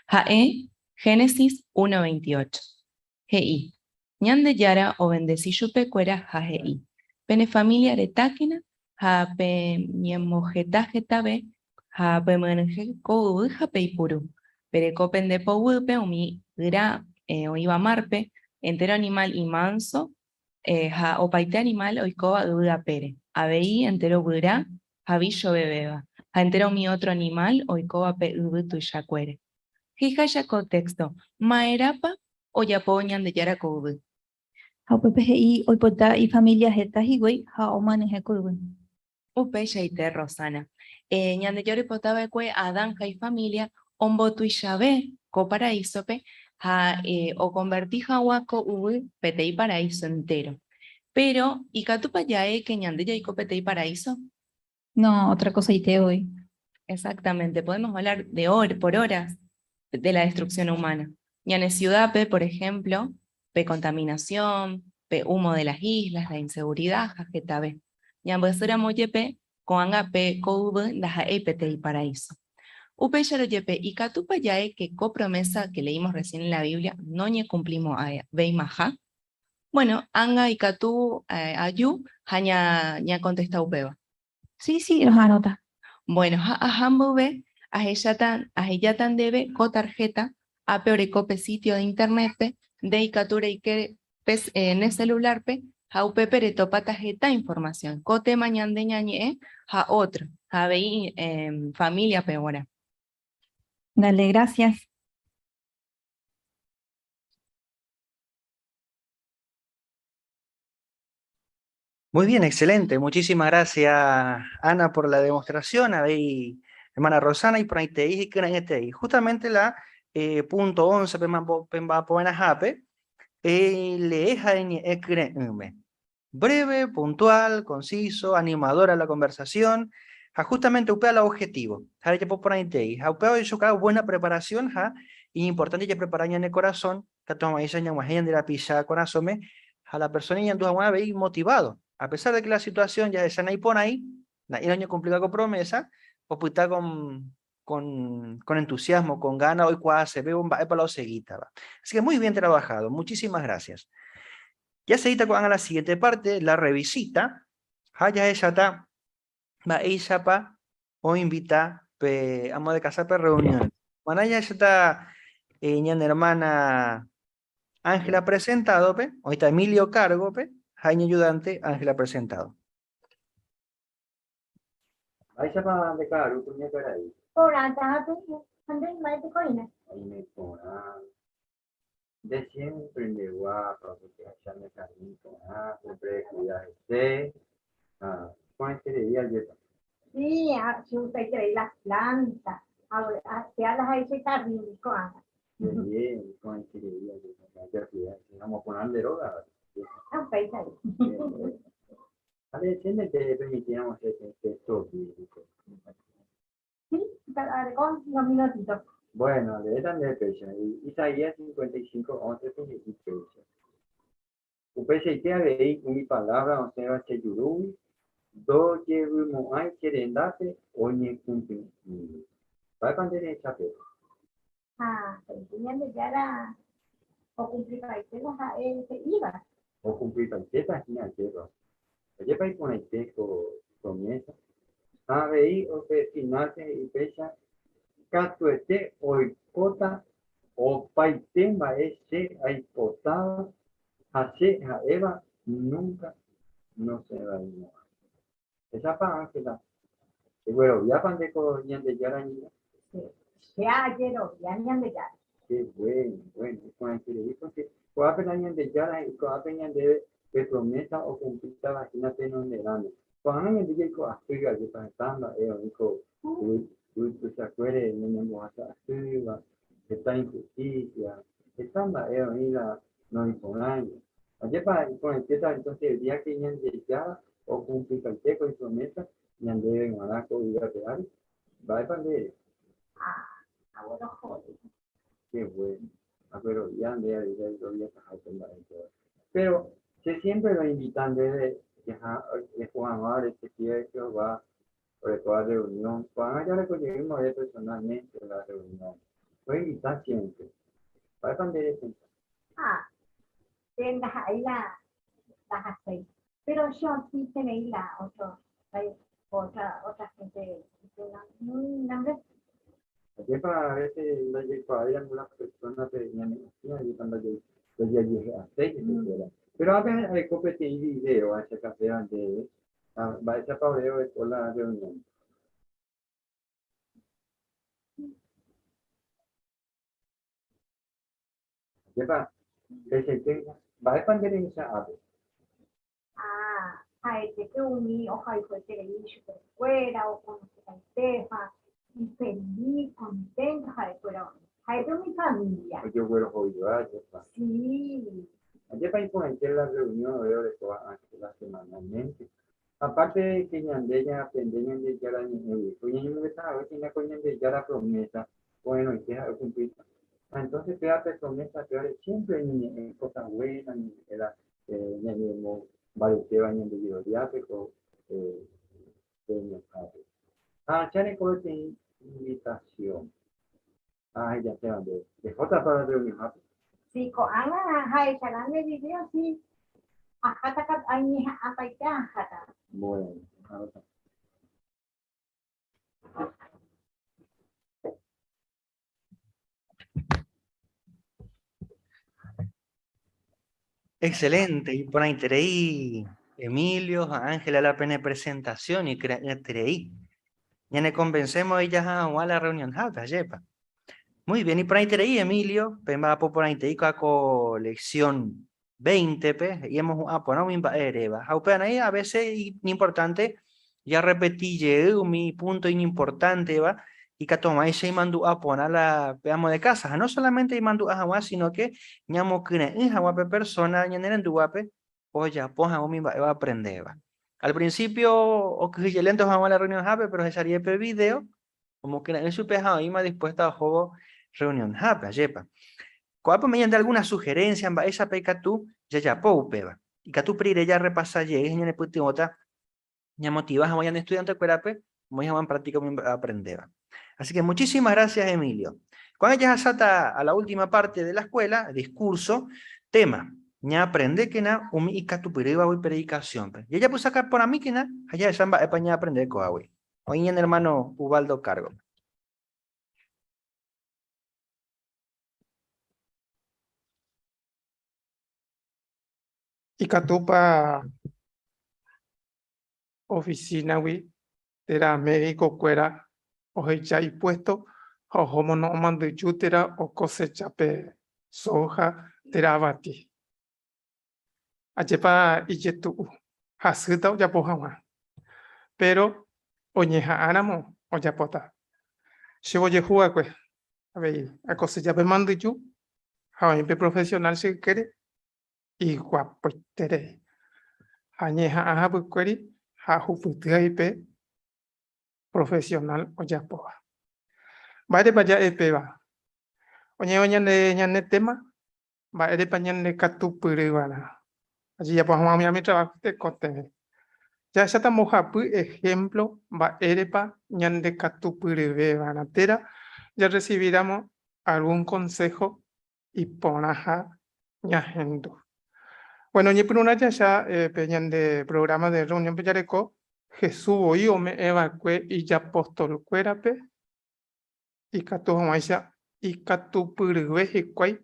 [SPEAKER 16] Jae, Génesis 1:28. Gei, ñande yara o bendecillupe cuera jagei. Pene familia retáquena, ja pe miemojetabe, ja pe menje ko ja pe ipuru. Perecopen de powupe umi gra o iba marpe, entero animal y manso, ja o paite animal oikoba duda pere. Abei entero gura, jabillo bebeba. Ja entero mi otro animal oikoba pe ubutu yacuere. Jija ya contexto, maerapa o yapoñan de yara kobu.
[SPEAKER 17] Y hoy y familias estas y güey, o maneje colguen.
[SPEAKER 16] Upe yaite Rosana. Ñande yori potaba que Adán y familia, ombotu y yabe, co paraíso pe, o convertí jahuaco uy, petei paraíso entero. Pero, ¿y catupa ya que ñande ya y copetei paraíso?
[SPEAKER 17] No, otra cosa y te hoy.
[SPEAKER 16] Exactamente, podemos hablar de por horas de la destrucción humana. Ñane ciudad pe, por ejemplo, pe contaminación, pe humo de las islas, la inseguridad, jajetabe. Ñambesura moyepe, coanga pe coube, daja epete y paraíso. Upeyaro yepe y catupa yae que copromesa que leímos recién en la Biblia, no ñe cumplimos a veimaja. Bueno, anga y catu ayu, haña ña contesta upeba.
[SPEAKER 17] Sí, sí, los anota.
[SPEAKER 16] Bueno, ajambube, ajeyatan debe co tarjeta, a peore cope sitio de internet, de icature y que en el celular, jaupe pere topa tarjeta información, cote mañan de ñañe, ja otro, ja vei familia peora.
[SPEAKER 17] Dale, gracias.
[SPEAKER 4] Muy bien, excelente. Muchísimas gracias, Ana, por la demostración. Ahí, hermana Rosana, y por ahí te dije que era ahí. Justamente la punto 11, pemba poena jape, le eja en breve, puntual, conciso, animadora la conversación. Justamente upea el objetivo. Ahora ya puedo poner ahí. Upea yo cada buena preparación, y importante ya preparar en el corazón, que toma ahí señal más de la pisa corazón, a la persona y en tu agua veis motivado. A pesar de que la situación ya es y pone ahí, el año complicado con promesa, o pues está con entusiasmo, con ganas, hoy cuál se ve un para la seguita. Así que muy bien trabajado, muchísimas gracias. Ya se edita con la siguiente parte, la revisita. Ya ella está, va ella pa, o invita, amo de casa para reunión. Bueno, ya está, hermana Ángela presentado, hoy está Emilio Cargo, Jaime ayudante, Ángela presentado.
[SPEAKER 13] Ahí se va de caro, punya caray.
[SPEAKER 18] Ora, tato, andai mai te coina.
[SPEAKER 13] Ahí me pona. De siempre me guapa, porque allá me carnito, siempre cuidarse. ¿Cuál es el día de eso?
[SPEAKER 18] Sí, si usted quiere las plantas. Ahora, se habla ahí se está rico.
[SPEAKER 13] Bien, ¿cuál es el día de eso? Vamos a poner droga.
[SPEAKER 18] Ah, paisa ahí.
[SPEAKER 13] A ver, si me te permitíamos esto.
[SPEAKER 18] Sí, con unos minutitos.
[SPEAKER 13] Bueno, le dan de pecho. Isaías 55, 11, 16. Upese que habéis mi palabra, o sea, se yurui, do llevamos a querendate, oye, cumple. Va a poner el chapeo.
[SPEAKER 18] Enseñando ya era, o cumplir ahí, se iba.
[SPEAKER 13] O cumplir el teta, ni al teta. Oye, para ir con el teco, comienza. Habéis, o que finalmente y pecha, catuete, o cota, o paitema, ese, hay potada. Así, a Eva nunca no se va a ir. Esa para Ángela. Y bueno, ya pan de coñan de Yaraña.
[SPEAKER 18] Ya ayer, ya ni de ya.
[SPEAKER 13] Qué bueno, bueno. Con el que le dijo que cuando apenas de Yara y cuando apenas de promesa o cumplita vagina no de grande. Cuando años de Jacob Aspiga, que está estando, dijo, tú se acuerdas, no me voy a Aspiga, que está injusticia. Estando, mira, no imponen. Ayer para con el teta, entonces el día que ñan de ya o cumplir el teco y promesa, ñan de Maraco y a pegar, va a pandear.
[SPEAKER 18] Ahora joder.
[SPEAKER 13] Qué bueno. Pero ya ande a pero que siempre lo invitan de Juan Mar, este que va por toda reunión. Juan ya le conseguimos personalmente la reunión. Lo invitan siempre. Va a pandear.
[SPEAKER 18] Tenga ahí la hace. Pero yo sí tenéis la otra gente. Nombre.
[SPEAKER 13] Aquí para veces hay algunas personas que venían y cuando yo llegué a 6, pero a veces hay competir y video a ese café antes, va a ese pabreo de toda la reunión. ¿Qué pasa? Que se tenga, va a expandir en esa ave.
[SPEAKER 18] Hay que unir, ojalá y fue que le hizo por fuera o con la ceja. Y feliz, contenta, pero hay de mi familia.
[SPEAKER 13] Yo quiero joder,
[SPEAKER 18] sí.
[SPEAKER 13] Ayer para implementar la reunión de toda la semanalmente. Aparte de que ñandeña aprenden de ya la niña, pues yo me estaba haciendo con de ya la promesa, bueno, y que es cumplir. Entonces, quédate promesa, quédate siempre en cosas buenas, ni era, varios que vayan de videodiático, de mi padre. Chane Corte, Invitación. Ah, ya te mandé. Dejó para reunión.
[SPEAKER 18] Sí, con Ana, hay canal de video, sí. Ajá, takat, ay, ni apa itu, ajá.
[SPEAKER 13] Bueno,
[SPEAKER 4] Excelente, y por ahí tereí, Emilio, Ángela, la pena presentación y tereí. Ya ne convencemos ellas a la reunión, yepa. Muy bien, y por ahí tereí, Emilio, pemba por ahí tereí lección 20, y hemos ponado mi ereba. Ahí a veces importante, ya repetí, mi punto importante, va. Y que toma ese mandu a poner la veamos de casa, no solamente mandu a agua, sino que ñamo que en agua persona ñaneren duape, o ya poja o mi va a aprender, va. Al principio, o que ya lento vamos a la reunión jape, pero se haría el video, como que en su peja y más dispuesta a juego reunión jape, yepa. Cuando mediante alguna sugerencia, en esa peca tú, ya poupeba. Y que tú prire ya repasa ye, y ne puti otra, ya motivas a mañana estudiante cuerape, muy a práctica aprender. Así que muchísimas gracias, Emilio. Cuando ya salta a la última parte de la escuela, discurso, tema, ya aprende que na, y que tu y predicación. Y ella pues sacar por mí que na, allá de Samba, España aprender coahui. Hoy en hermano Ubaldo Cargo.
[SPEAKER 1] Y Catupa oficina, güey, era médico, cuera, o ya y puesto, o homo no mando yutera, o cosecha pe soja, terabati. Achepa y yetu, hasuta o yapohama. Pero, oñeja ánamo, o yapota. Llevo yehua, pues, a ver, a cosecha pe mando yu, a ver, profesional si quiere, y guapo, tere. Añeja aja, pues, query, a juputia y pe profesional o yapoa. Vale, vaya epeba. Oñe oñane ñane tema, va ere pañane catupuribana. Allí ya pues vamos a mi trabajo de cote. Ya estamos hapu ejemplo, va erepa ñande catupuribana. Tera, ya recibiremos algún consejo y ponaja ñajendo. Bueno, ni por una ya peñan de programa de reunión peñareco, Jesús hoy o me evacue y ya apóstol cuerape. Y catu maisha y catu purvejicuay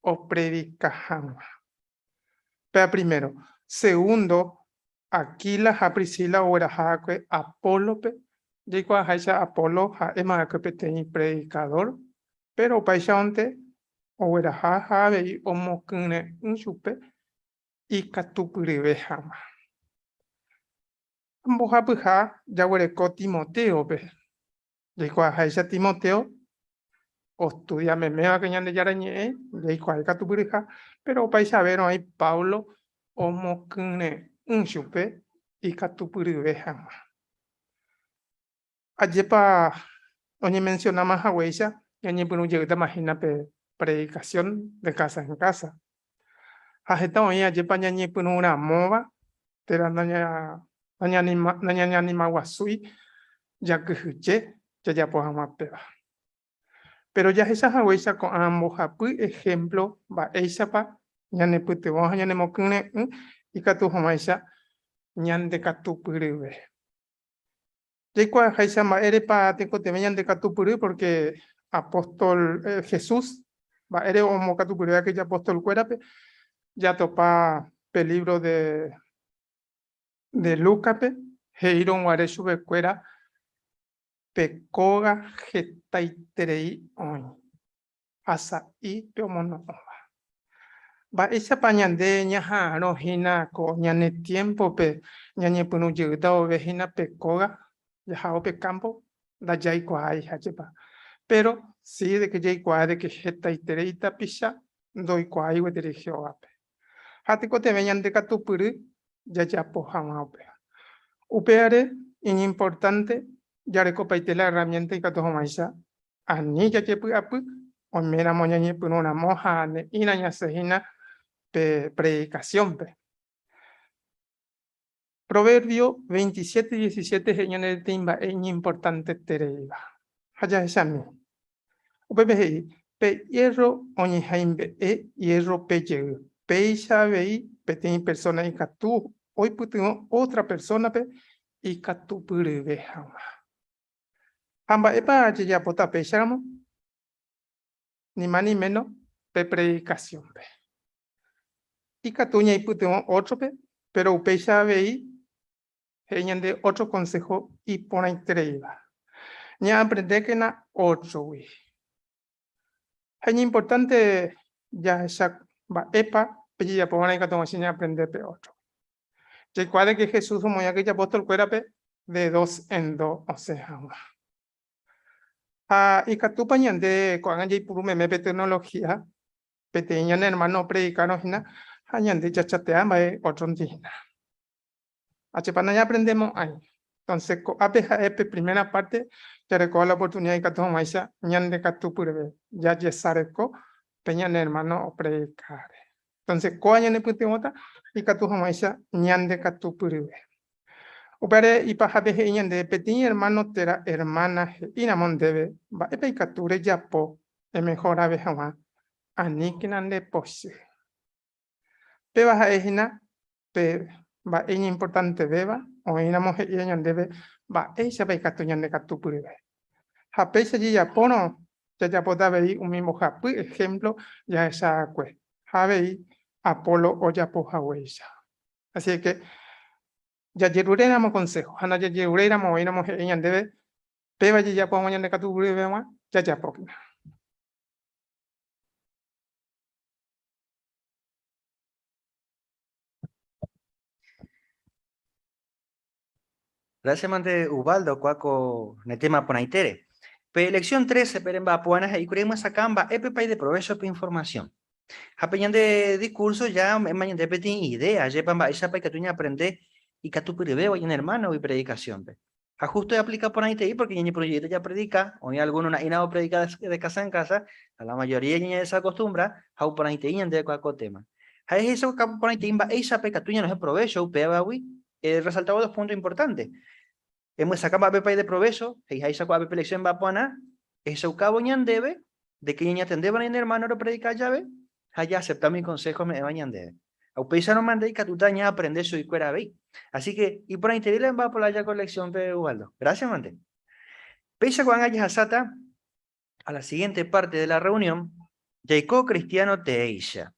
[SPEAKER 1] o predicajama. Pero primero. Segundo, Aquila ja Priscila o erajaque Apólope. Digo a Haisha Apolo ja emaque peteni predicador. Pero paisante o erajaja vei o mokune unchupe y catu purvejama. Amboja puja ya huereco Timoteo pe. Digo a Haisha Timoteo. O estudia memea que ñande yarañe, de cualca tu brija, pero vais a ver ahí Paulo o mocune un chupe y catupuriveja. Ayepa, oye mencionamos a Huella, y añe por un llegada imagina predicación de casa en casa. Ajeta oye ayepa ñañe por una mova, pero naña anima guasui, ya que juche, ya pues a peba. Pero ya esas aguas con ambos ejemplo, va esa pa, ya ne pute vos ya ne mokune, y catu homaisa, ñan de catu puribe. De cual jaisa ma ere pa tengo te veñan de catu puribe porque apóstol Jesús, va ere homo catu puribe que ya apóstol cuerape, ya topa peligro de Lucape, heiron ware sube cuera, pecoga getaiterei hoy. Asa y peomono. Va esa pañande ñaja rojina ko ñane tiempo pe ñañe punu yuda o vejina pe coga yajao pe campo da jai kwai hachepa. Pero sí de que jai kwai de que jeta y tereita pisha doi kwai we dirigio ape. Hati ko te veñan de catupuru ya pojama ope. Upeare importante ya recopaite la herramienta y catojomaisa ani ya chepu apu o mera moñañe por una moja ne inaña sejina predicación pe. Proverbio 27:17 señala el timba es importante tereiva. haya exami. Upepe pe hierro oñi haimbe hierro pe ye. Pe vei pe tiene persona y catu. Hoy putingo otra persona pe y catu purebe hama. Hamba epa ya pota pe shamo. Ni más ni menos pe predicación pe. Y catuña y putingo otro pe. Pero upecha vei de otro consejo y pone increíble. Ya aprende que na otro güey. Es importante ya esa epa, pero ya por una que toma sin aprender pe otro. Recuerda que Jesús como ya que ya puesto el cuerpo de 2 en 2, o sea, y que tú pañan de cuando ya por un meme tecnología, peteñan hermano predicanos hina, hayan de chachatean va otro indígena. H para ya aprendemos ahí. Entonces, a primera parte, ya recuerdo la oportunidad de que tú maísa, ñan de que tú purebe, ya yesareco, peñan hermano predicar. Entonces, coañan de putimota, y que tú maísa, ñan de que tú purebe. Upere y para veje ñan de petin hermano tera hermana, y namon debe, va epe y que tú re ya po, mejor ave jamás, aniquinan de pose. Pe baja ejina, pe va es importante beba o inamos ñan debe va esa pe catuñan de catu puribe. Jape se ya pono ya poda ver un mismo japu ejemplo ya esa cue. Jabe Apolo o ya po jaweisa. Así que ya yeruréramos consejo. Hana ya yeruréramos o inamos ñan debe peba ya po ñan de catu puribe ya po.
[SPEAKER 4] Gracias, mante Ubaldo, cuaco, netema ponaitere. Pe elección 13, peremba puanas y curemos sacamba, epe de provecho pe información. Hapeñan de discurso ya, mañan de petin idea, yepan ba esa pe que tú aprende y que tú priveo y en hermano y predicación. Pe. Ajusto y aplica por ahí porque ni proyecto ya predica, o ni alguno na inado predica de casa en casa, a la mayoría ya se acostumbra, a por ahí de cuaco tema. Hay eso que por ahí esa pe que tú no es provecho, pebawi, resaltado 2 puntos importantes. Hemos sacado a de provecho, y ahí sacó a elección va a poner, eso cabo ñan debe, de que ña tendeba en hermano lo predica llave, allá aceptar mi consejo me bañan debe. A upeisa no mande que tú taña aprender su cuera ve. Así que, y por interés va por la ya colección de Ubaldo. Gracias, mante. Peisa cuando hayas asata, a la siguiente parte de la reunión, Jacob Cristiano Teisha.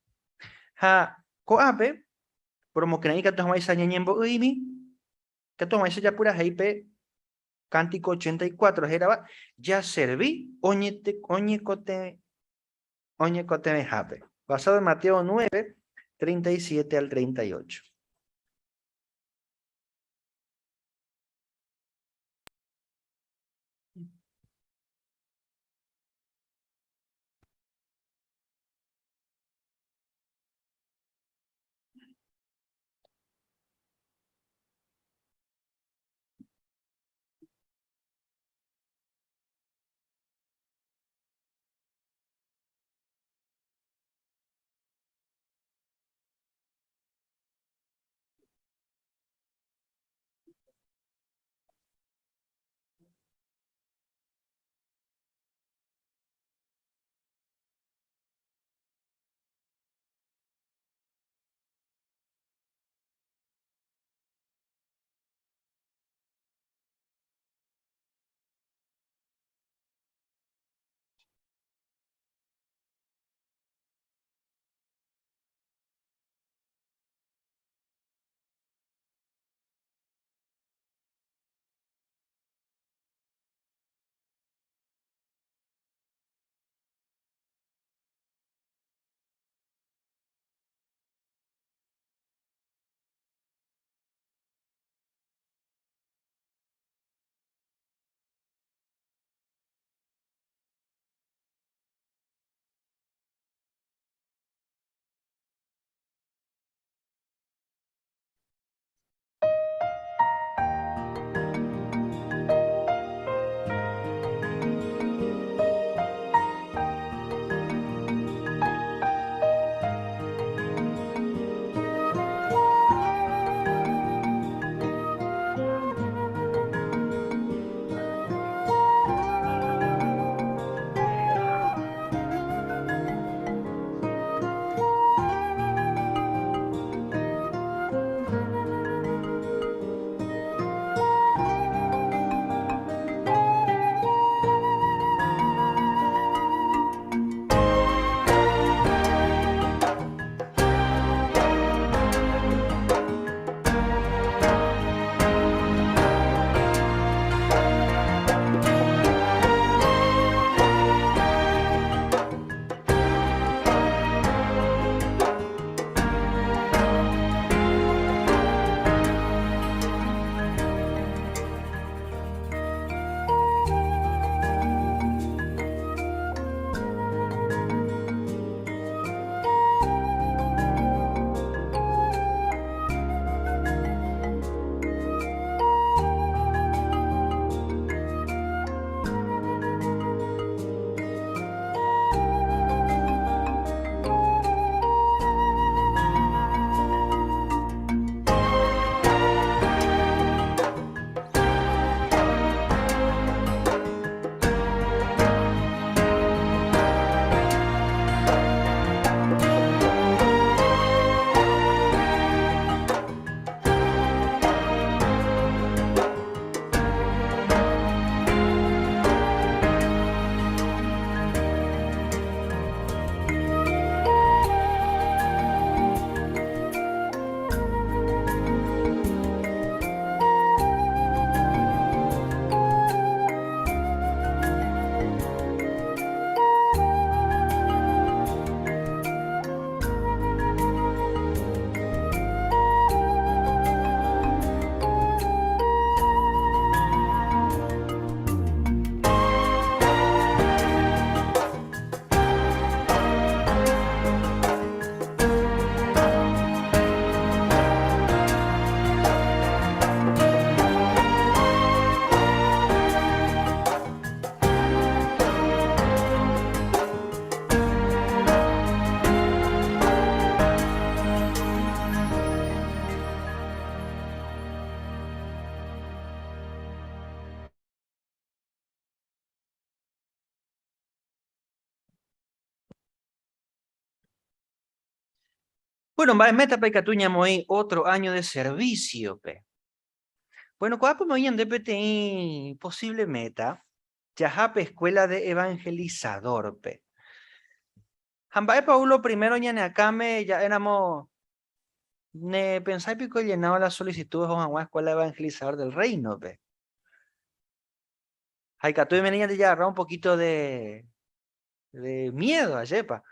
[SPEAKER 4] Ha, coape, promo que naika toma esa ñañembo uimi, que toma esa ya pura heipe, Cántico 84, era ya serví, oñecote me jape. Basado en Mateo 9, 37 al 38. Bueno, va meta pe catuña moi otro año de servicio, pe. Bueno, cuando me de PTI posible meta, ya pe escuela de evangelizador, pe. Hambae Paulo primero ñane acame ya éramos ne pensáis pico llenado las solicitudes a una escuela evangelizador del reino, pe. Hay que tú y venía de ya agarrar un poquito de miedo a yepa.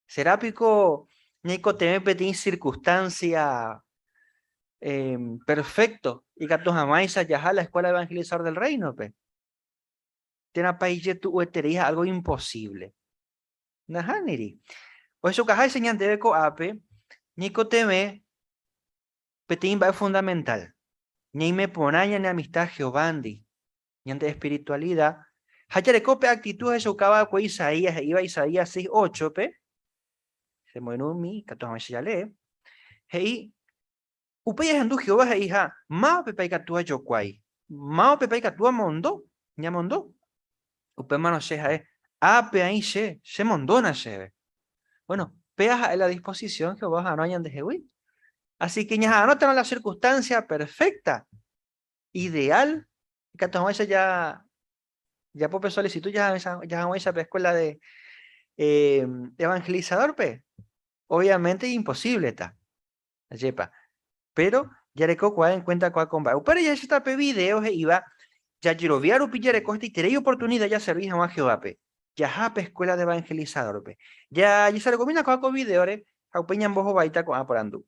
[SPEAKER 4] Será pico Nico teme petin circunstancia perfecto y que tú jamás ya la escuela evangelizador del reino, pe. Tiene país tu uetería algo imposible. Nahaniri. Pues eso que hay señal de eco ape, Nico teme petin va fundamental. Ni me ponaña ni amistad Jehovandi, ni ante espiritualidad. Hayare cope actitud eso cava con Isaías, iba Isaías 6:8, pe. Se muere mi, que todos ya lee. Hei, upeyas andu Jehová hija, mao pepe catua yo kwai. Mao pepe catua mondo, nya mondo. Upe mano sheja ape ahí se mondona sheve. Bueno, peas a la disposición Jehová no hayan de Jehová. Así que ya no tenemos la circunstancia perfecta, ideal, que todos ya por solicitud ya esa escuela de evangelizador, pe. Obviamente imposible está. Yepa. Pero ya le coco en cuenta cuál comba. Pero ya está pe videos e iba ya giroviar u pillar coste y tenéis oportunidad ya servir a Jehová, pe. Ya jape escuela de evangelizador, pe. Ya se recomienda con videos, a peñan bojo baita con aporando.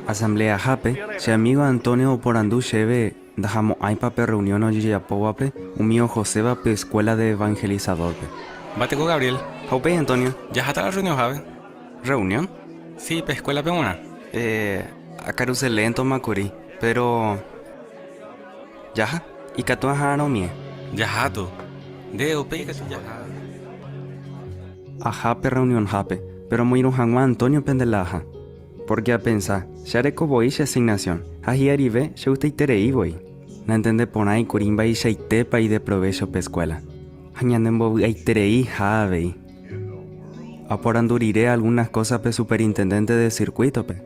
[SPEAKER 19] Asamblea Jape, si amigo Antonio Porandú lleve, dejamos ahí para reunión hoy ya poape, un mío Joseba pe escuela de evangelizador pe.
[SPEAKER 20] Bate con Gabriel.
[SPEAKER 19] Jope Antonio.
[SPEAKER 20] ¿Ya está la reunión, Javi?
[SPEAKER 19] ¿Reunión?
[SPEAKER 20] Sí, pe escuela pe una.
[SPEAKER 19] A Caruselé en Tomacuri, pero... ¿Ya? ¿Y que tú has mie?
[SPEAKER 20] Ya tú. De ope que ya.
[SPEAKER 19] A Jape reunión Jape, pero muy irujan Antonio Pendelaja. Porque a pensar, ya reco voy asignación, a hiarive, ya usted terei voy. No entiende por ahí curimba y tepa y de provecho pe escuela. Añanden voy a terei jave. A por anduriré algunas cosas pe superintendente de circuito pe.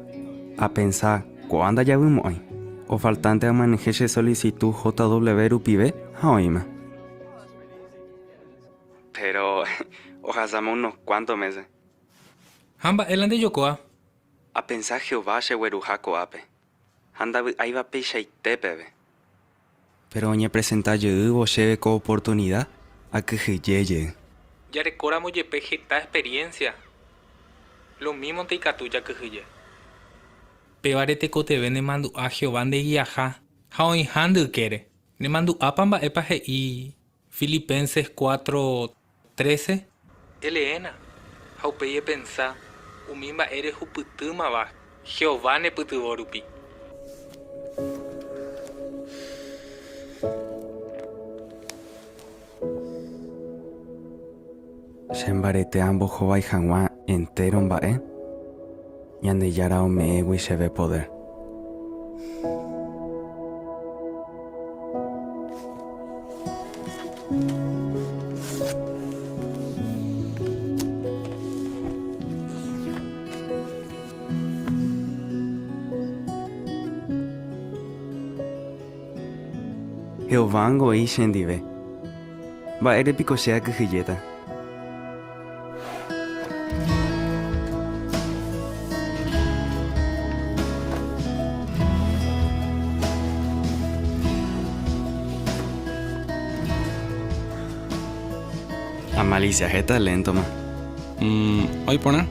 [SPEAKER 19] A pensar, ¿cuándo ya vimos hoy? O faltante a manejar solicitud JW Rupibe, a oíme. Pero, ojalá unos cuantos meses.
[SPEAKER 20] Hamba, el ande yokoa.
[SPEAKER 19] A pensar Jehová se huerujaco ape. Anda ahí va pecha y tepe. Pero oñe presenta yo o lleve con oportunidad a que yeye.
[SPEAKER 20] Ya recordamos ye peje ta experiencia. Lo mismo te catuya que ye. Pevarete cote vende mandu a Jehová de guiaja. Haoi handu quiere. Ne mandu a pamba epaje y Filipenses 4:13. Elena. Haupeye pensar. Umimba eres uputuma va. Jehová ne putuborupi.
[SPEAKER 19] Shembarete ambos jova y janwa entero mbae. Yande yara o me ewi se ve poder. Jehová y shendive. Va ere pico sea que jilleta. A malicia jeta lento ma.
[SPEAKER 20] Hoy pona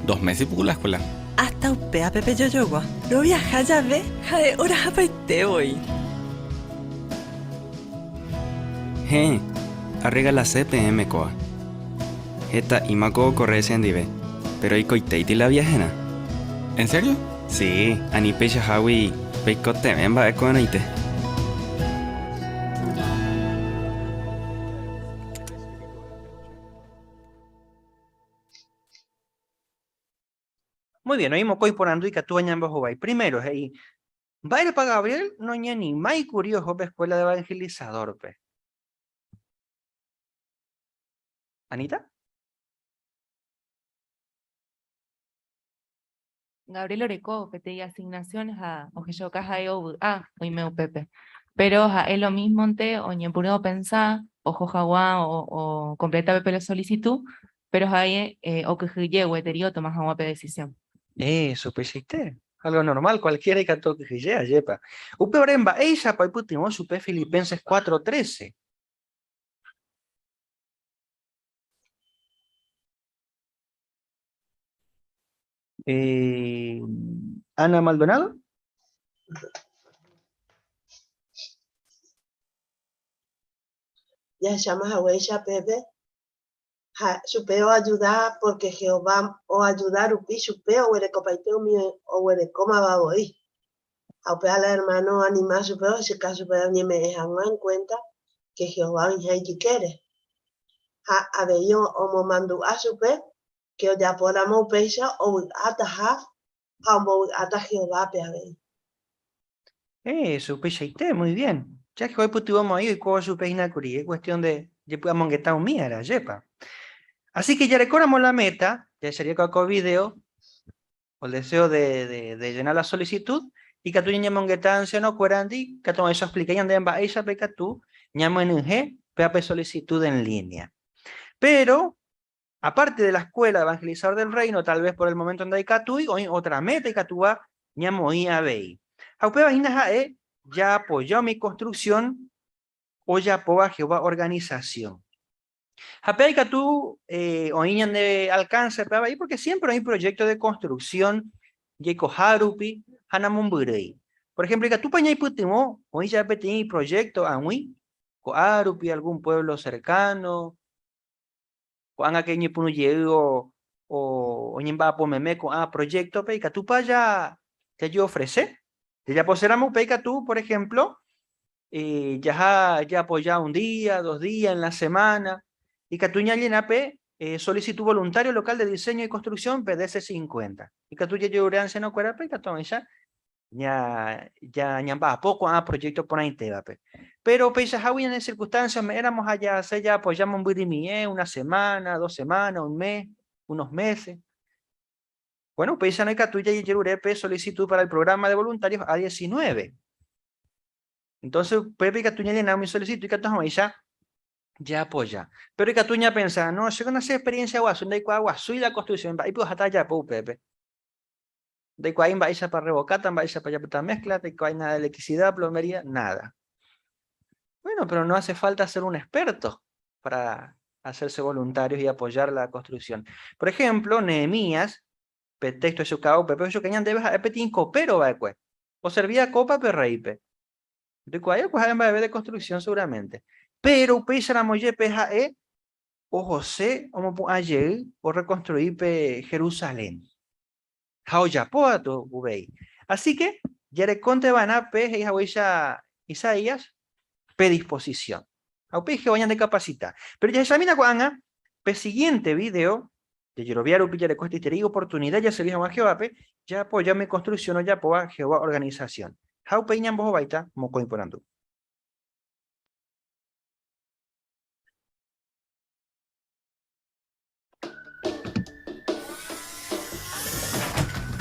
[SPEAKER 20] 2 meses por la escuela.
[SPEAKER 21] Hasta upea pepe yoyogua. Lo viaja ya ve. Jae hora apaite hoy.
[SPEAKER 19] He, arriga la CPM coa. Esta imako corre sendive, pero hay coiteiti la viajena.
[SPEAKER 20] ¿En serio?
[SPEAKER 19] Sí, ani pecha hawi, peiko temen va econaite.
[SPEAKER 4] Muy bien, oímos coi por andu y que tú bañan bajo bay. Primero, hey, va a ir para Gabriel, no ña ni mai curioso pe escuela de evangelizador, pe. ¿Anita?
[SPEAKER 16] Gabriel Oreco, que te diga asignaciones a Ojeyo Caja y Oimeo Pepe. Pero es lo mismo ante Oñepuro pensar, ojo Jaguá o completa Pepe la solicitud, pero hay o que llegue terio tomas agua de decisión.
[SPEAKER 4] Eso, pues algo normal, cualquiera que toque que llega, yepa. Upe oremba, ella pa putimos supe Filipenses 4:13. Ana Maldonado.
[SPEAKER 3] Ya llamas a Huella Pepe, supeo ayudar porque Jehová o ayudar upi supeo o erecopaiteo mi o erecoma baboí. A upea la hermano animar supeo, ese caso supeo ni me dejan en cuenta que Jehová y quiere. A bello o momandu a supe que ya podamos pecha o atajar a Jehová pe a ver.
[SPEAKER 4] Eso, pecheite, muy bien. Ya que hoy putimos ahí y como su peina curí, es cuestión de podamos monguetar un mía, yepa. Así que ya recordamos la meta, ya sería con video, o el deseo de llenar la solicitud, y que tú ya monguetancia no cuerandi, que tú eso explicarían de amba ella pe que tú, ñamo en G, PAP solicitud en línea. Pero, aparte de la escuela de evangelizador del reino, tal vez por el momento en Daikatui, hoy otra meta que tú va, ñamo a ver. Aupeba Inajae ya apoyó mi construcción o ya apoya Jehová organización. Japei que tú oíñan de alcance para ahí porque siempre hay proyectos de construcción Yeko Harupi, Hanamumburei. Por ejemplo, que tú pañay putimo, hoy ya petí proyecto Anui, ko Harupi, algún pueblo cercano, ko anga que ñipunu llego o ñimba po meme con proyecto pe que tú ya yo ofrece. Ya poseramos peca tú, por ejemplo, ya apoya un día, 2 días en la semana, y que tú ya llena solicitud voluntario local de diseño y construcción PDC 50. Y que tú ya llorancia no cuera peca tú ya va a poco proyecto por ahí te va pero pesa hawi en circunstancias éramos allá ya apoyamos un birimie 1 semana, 2 semanas, 1 mes, unos meses. Bueno, pues ya no hay que tú ya llegué solicitud para el programa de voluntarios A19. Entonces, Pepe que tú ya llenamos mi solicitud y que tú ya apoya. Pero que tú ya pensas, no, si con esa experiencia guaso, de cuál soy la construcción, y pues hasta ya, Pepe. De cuál va a para revocar, va a para allá mezcla, de cuál hay nada de electricidad, plomería, nada. Bueno, pero no hace falta ser un experto para hacerse voluntarios y apoyar la construcción. Por ejemplo, Nehemías, texto de su cabo, Pepe, yo que ya debes a petin copero, va pues. O servía copa perreipe. De cuál va de construcción seguramente. Pero pesa la molle PJE o José como ayer o reconstruir Jerusalén. Jaoyapoa to ubei. Así que ya le conte van a Isaías predisposición. Aupe que vayan de capacita. Pero ya examina cuando siguiente video de Yerobiaru ya le cuesta y te digo oportunidad ya se dijo a Jehová ya apoya mi construcción o ya apoya Jehová organización. Jaupe y ñambo baita moco imponando.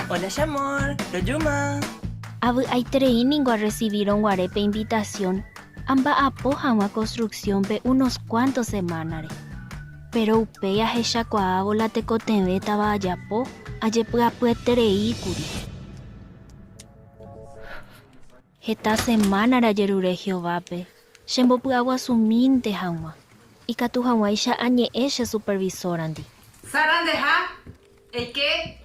[SPEAKER 21] Hola, amor. Lo Yuma.
[SPEAKER 22] Abu hay training a recibir un guarepe invitación. Amba apoja una construcción de unos cuantos semanas. Pero upea hecha coabo la tecotembe taba allá po, allá pueterei curi. Esta semana era yerure Jehová pe. Shembo agua suminte hanwa. Y catu hanwa isha añe eshe supervisor andi.
[SPEAKER 23] Sarandeja, ¿el qué?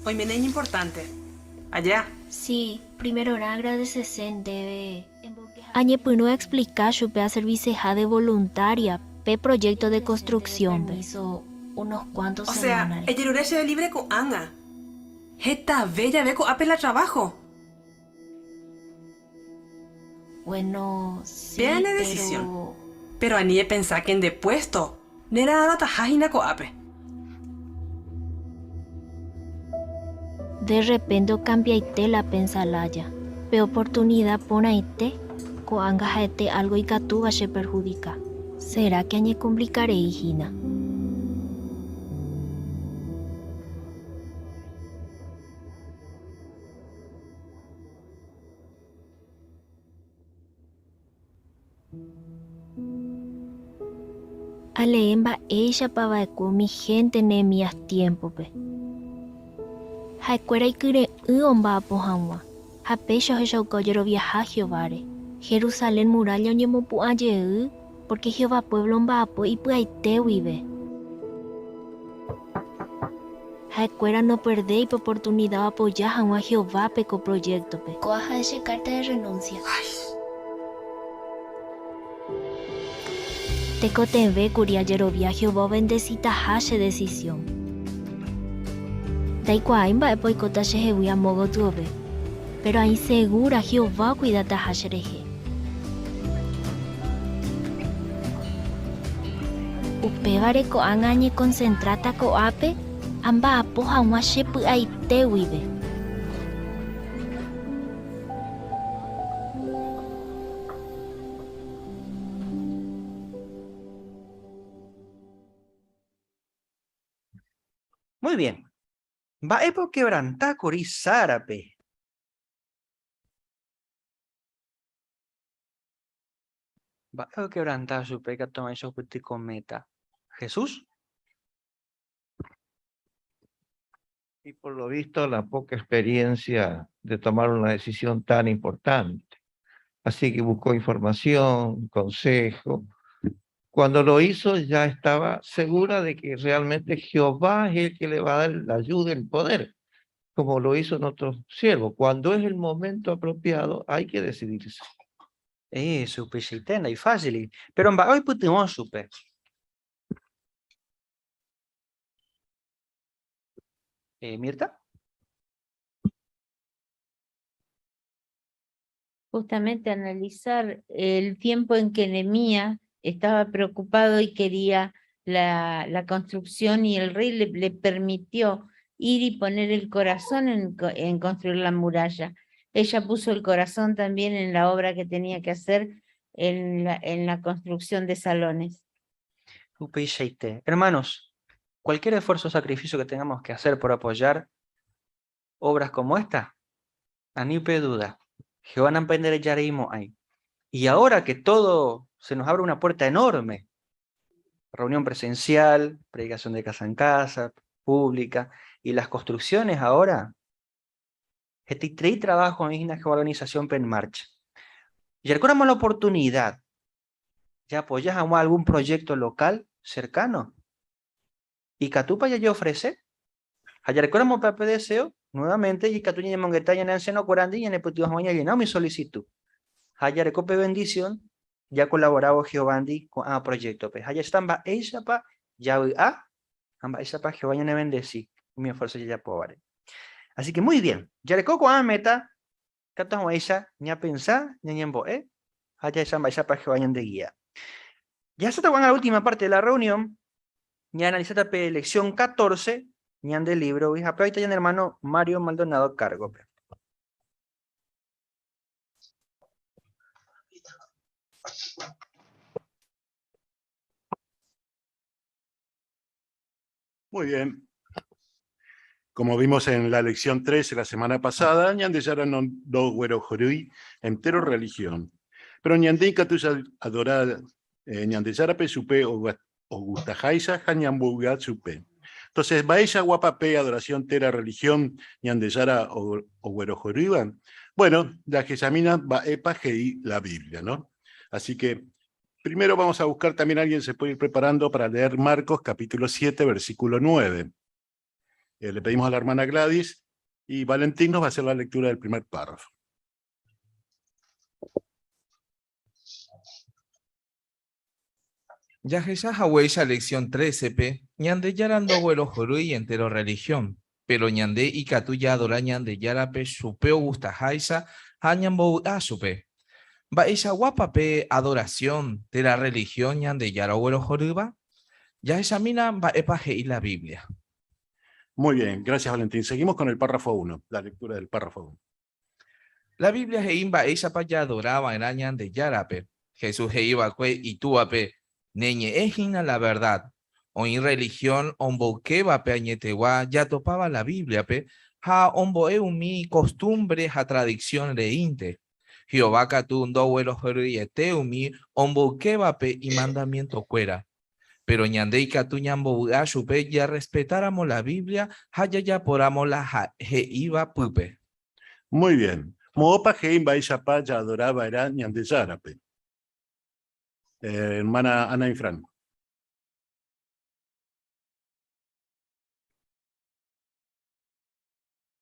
[SPEAKER 21] Hoy me es importante. Allá.
[SPEAKER 22] Sí, primero era agradecer debe. Añe puno explicar chupe servicio de voluntaria pe proyecto de construcción. Hizo unos cuantos
[SPEAKER 21] semanas. O sea, el se ve libre con Anga. Esta bella ve con apela trabajo.
[SPEAKER 22] Bueno, sí,
[SPEAKER 21] Vean la
[SPEAKER 22] pero...
[SPEAKER 21] decisión. Pero ani pensar que en depuesto. Nera tajajina coape.
[SPEAKER 22] De repente cambiaite la pensalaya. Pe oportunidad ponaite, coangajaete algo y catuba se perjudica. ¿Será que añe complicaré, hijina? Aleemba ella pava mi gente ne mías tiempo pe. Haikuera ikire omba apohamwa. Hapecho hechaucoyero viaja Jehovare. Jerusalén muralla ñemopu aye porque Jehová pueblo mbapo y puaite vive. Haikuera no perdéis oportunidad de apoyar a Jehová peco proyecto pe. Coaja ese carta de renuncia. Teco te ve curia yerovia Jehová bendecita hace decisión. Taikua imba e poicota shehebuya mogo tuove. Pero ahí segura Jehová cuidata hashereje. Upevare ko angañe concentrata ko ape, amba apoja uma shepu aite wibe.
[SPEAKER 4] Muy bien. Va epo quebrantá cori zárape. Va epo quebrantá su peca toma eso que cometa. Jesús.
[SPEAKER 11] Y por lo visto la poca experiencia de tomar una decisión tan importante. Así que buscó información, consejo. Cuando lo hizo ya estaba segura de que realmente Jehová es el que le va a dar la ayuda, el poder, como lo hizo nuestro siervo. Cuando es el momento apropiado hay que decidirse.
[SPEAKER 4] Supe, seitena y fácil. Pero va hoy putimos supe. Mirta.
[SPEAKER 8] Justamente analizar el tiempo en que Nehemías estaba preocupado y quería la construcción y el rey le permitió ir y poner el corazón en construir la muralla. Ella puso el corazón también en la obra que tenía que hacer en la construcción de salones.
[SPEAKER 4] Hermanos, cualquier esfuerzo o sacrificio que tengamos que hacer por apoyar obras como esta, a ni duda, Jehová no aprender ya ahí. Y ahora que todo se nos abre una puerta enorme, reunión presencial, predicación de casa en casa, pública, y las construcciones ahora, este trabajo en una organización en marcha. Y recuerdamos la oportunidad, ya apoyas a algún proyecto local cercano, y Catupa ya ofrece, allá recuerdamos PPDSEO, nuevamente, y Catuña y Monguetaña en Anciano Corandi y en el Putios Maña llenado mi solicitud. Allá recope bendición, ya colaborado Jehovandi con el proyecto. Pues allá están, va ella pa, ya amba esa pa Jehová ya bendecí, mi esfuerzo ya pobre. Así que muy bien, ya recoco a meta, Catuña ella, ni a pensar, ni en boe, allá están esa pa Jehová de guía. Ya se tocan a la última parte de la reunión, ya analizada la lección 14, ñan del libro, y ahorita ya el hermano Mario Maldonado cargo.
[SPEAKER 14] Muy bien. Como vimos en la lección 13 la semana pasada, ñande yara no do güero jorui entero religión. Pero ñande catusa adorar ñande yara pe supe o gustajaisa jañambuga supe. Entonces, ¿vaella guapape adoración tera religión ñande yara o güero joruiban? Bueno, la que examina va epa gei la Biblia, ¿no? Así que primero vamos a buscar también, alguien se puede ir preparando para leer Marcos capítulo 7, versículo 9. Le pedimos a la hermana Gladys y Valentín nos va a hacer la lectura del primer párrafo.
[SPEAKER 5] Yahesha Haweisha lección 13p, ñande yarando abuelo jorui entero religión, pero ñande y catuya adora ñande yarape supeo gusta haisa, hañambo asupe. Va ella guapa pe adoración de la religión ñande yara huelo joruba. Ya ella mina va epaje y la Biblia.
[SPEAKER 14] Muy bien, gracias Valentín. Seguimos con el párrafo 1, la lectura del párrafo 1.
[SPEAKER 5] La Biblia heimba ella pa ya adoraba en añan de yarape. Jesús heiba cue y tuape. Neñe ejina la verdad. O en religión omboqueba pe añetewa ya topaba la Biblia pe. Ha ombo eumi costumbre ha tradición de inte. Jehová catundo abuelo umi omboqueba pe y mandamiento cuera. Pero ñandei catu ñambo pe ya respetáramos la Biblia, haya ya poramos la iba pupe.
[SPEAKER 14] Muy bien. Moopa Heimba Ishapa ya adoraba era ñandeyarape. Hermana Ana y Fran.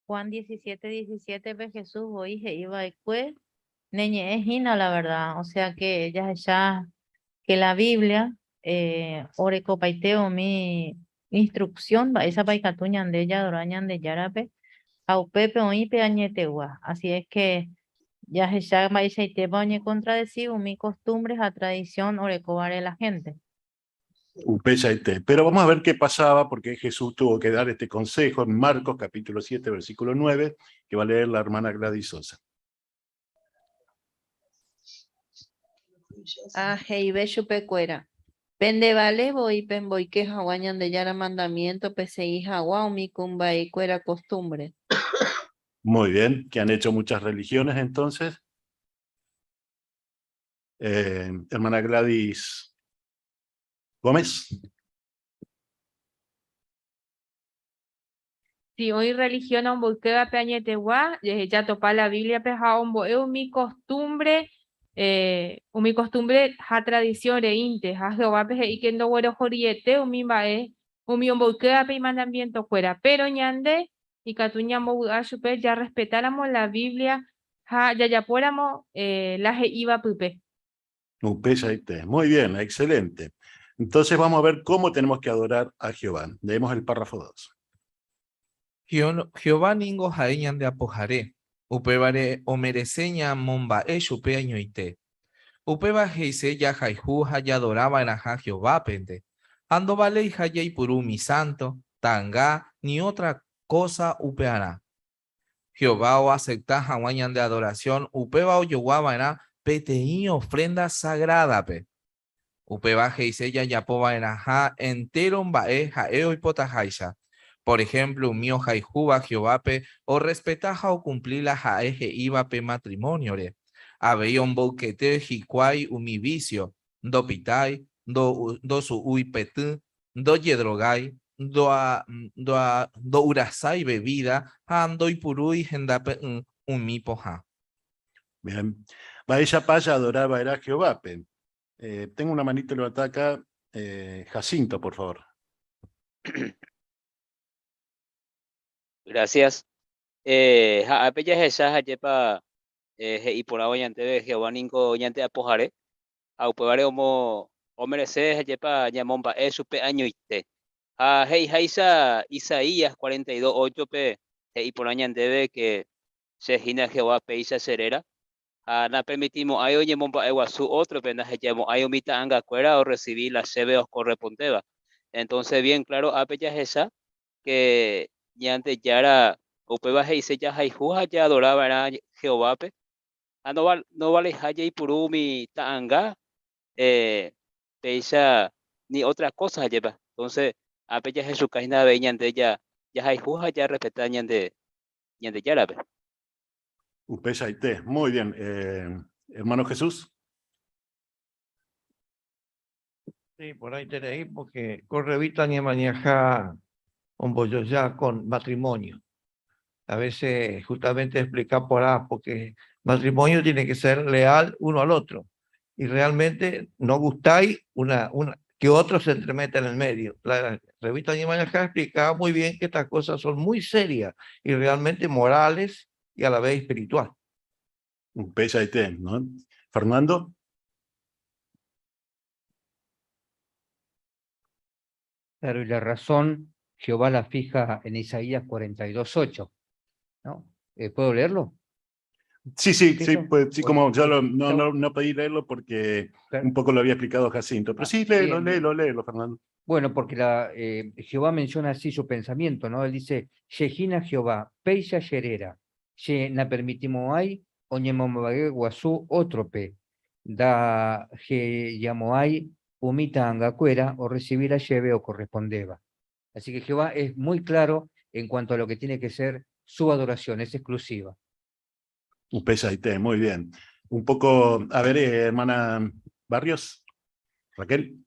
[SPEAKER 8] Juan 17:17 ve Jesús hoy iba cue neñe es hina la verdad, o sea que ella ya que la Biblia ore copaiteo mi instrucción va esa paicatuñan de ella dorañan de yarape au pepe oipe añetegua, así es que ya ya maísa y te bañe contradecido mi costumbres a tradición ore cobare la gente.
[SPEAKER 14] Pero vamos a ver qué pasaba, porque Jesús tuvo que dar este consejo en Marcos capítulo 7, versículo 9, que va a leer la hermana Gladys Sosa.
[SPEAKER 6] Heibe chupecuera. Pende vale voy pen voy que jaguañan de yara mandamiento pese jaguao mi cumba y cuera costumbre.
[SPEAKER 14] Muy bien, que han hecho muchas religiones entonces. Hermana Gladys Gómez.
[SPEAKER 9] Si hoy religión a un volqueba peañetegua, ya topa la Biblia peja ombo mi costumbre ha tradición de inte, ha Jehová peje y que no güero joriete, umi bae, umi volqueba pe y mandamiento fuera, pero ñande y catuñamo chupe ya respetáramos la Biblia, ya fuéramos la iba pupe.
[SPEAKER 14] Muy bien, excelente. Entonces vamos a ver cómo tenemos que adorar a Jehová. Leemos el párrafo 2.
[SPEAKER 5] Jehová ningo jaeñan de apojare. Upebare o mereseña momba chupe añoite. Upeba heise ya jaihu ya adoraba en aja Jehová pende. Ando vale y haya y puru mi santo, tanga, ni otra cosa upeana. Jehová o acepta jaguañan de adoración, upeba o yoguaba en PTI ofrenda sagrada pe. Upeba heise ya yapoba en aja entero bae jaeo y potajaisha. Por ejemplo, mío jaijuba Jehová o respetaja o cumplir la jaeje iba pe matrimonio re. Había un boquete jicuay umi vicio, do pitai, do su uipetu, do yedrogay, do urasai bebida, ando y purui gendape umi poja.
[SPEAKER 14] Bien. Ella paya adoraba era Jehová. Tengo una manita levantada acá. Jacinto, por favor.
[SPEAKER 10] Gracias. Apeya esa yepa y por ahora llante de Jehová ningo llante apojare. Au pevare o merece yepa llamomba supe año ite. Hei haisa Isaías 42:8 pe y por ahora llante de que se gina Jehová peisa serera. Na permitimos ayo llamomba su otro pena llamo ayo mita anga cuera o recibir las seveos correspondeva. Entonces bien claro apeya esa que ñante yara upeba heise ya haijuja ya adoraba era Jehová pe no vale haya y purumi taanga peisa ni otra cosa lleva. Entonces apeya Jesús caina ve ñante ya haijuja ya respeta ñante yara pe.
[SPEAKER 14] Muy bien. Hermano Jesús.
[SPEAKER 11] Sí, por ahí tenéis, porque correvita ni mañaja un bollo ya con matrimonio. A veces justamente explicar por ahí, porque matrimonio tiene que ser leal uno al otro. Y realmente no gustáis que otro se entremeta en el medio. La revista Ni Mañana explicaba muy bien que estas cosas son muy serias y realmente morales y a la vez espiritual.
[SPEAKER 14] ¿No? Fernando.
[SPEAKER 24] Claro, y la razón Jehová la fija en Isaías 42:8, ¿no? ¿Puedo leerlo?
[SPEAKER 14] Sí, sí,
[SPEAKER 24] ¿Es
[SPEAKER 14] sí,
[SPEAKER 24] eso?
[SPEAKER 14] pues sí,
[SPEAKER 24] O-
[SPEAKER 14] como yo
[SPEAKER 24] o-
[SPEAKER 14] no pedí leerlo porque
[SPEAKER 24] Per-
[SPEAKER 14] un poco lo había explicado Jacinto, pero sí, léelo,
[SPEAKER 24] bien, bien.
[SPEAKER 14] léelo, Fernando.
[SPEAKER 24] Bueno, porque Jehová menciona así su pensamiento, ¿no? Él dice, Shejina Jehová, Peisha Sherera, She na permitimoai, Oñemombague Guazú, Otrope, da Je Yamoai, Umita Angacuera, o recibir a Shebe o correspondeba. Así que Jehová es muy claro en cuanto a lo que tiene que ser su adoración, es exclusiva.
[SPEAKER 14] Un pesaité, muy bien. Un poco, a ver, hermana Barrios, Raquel.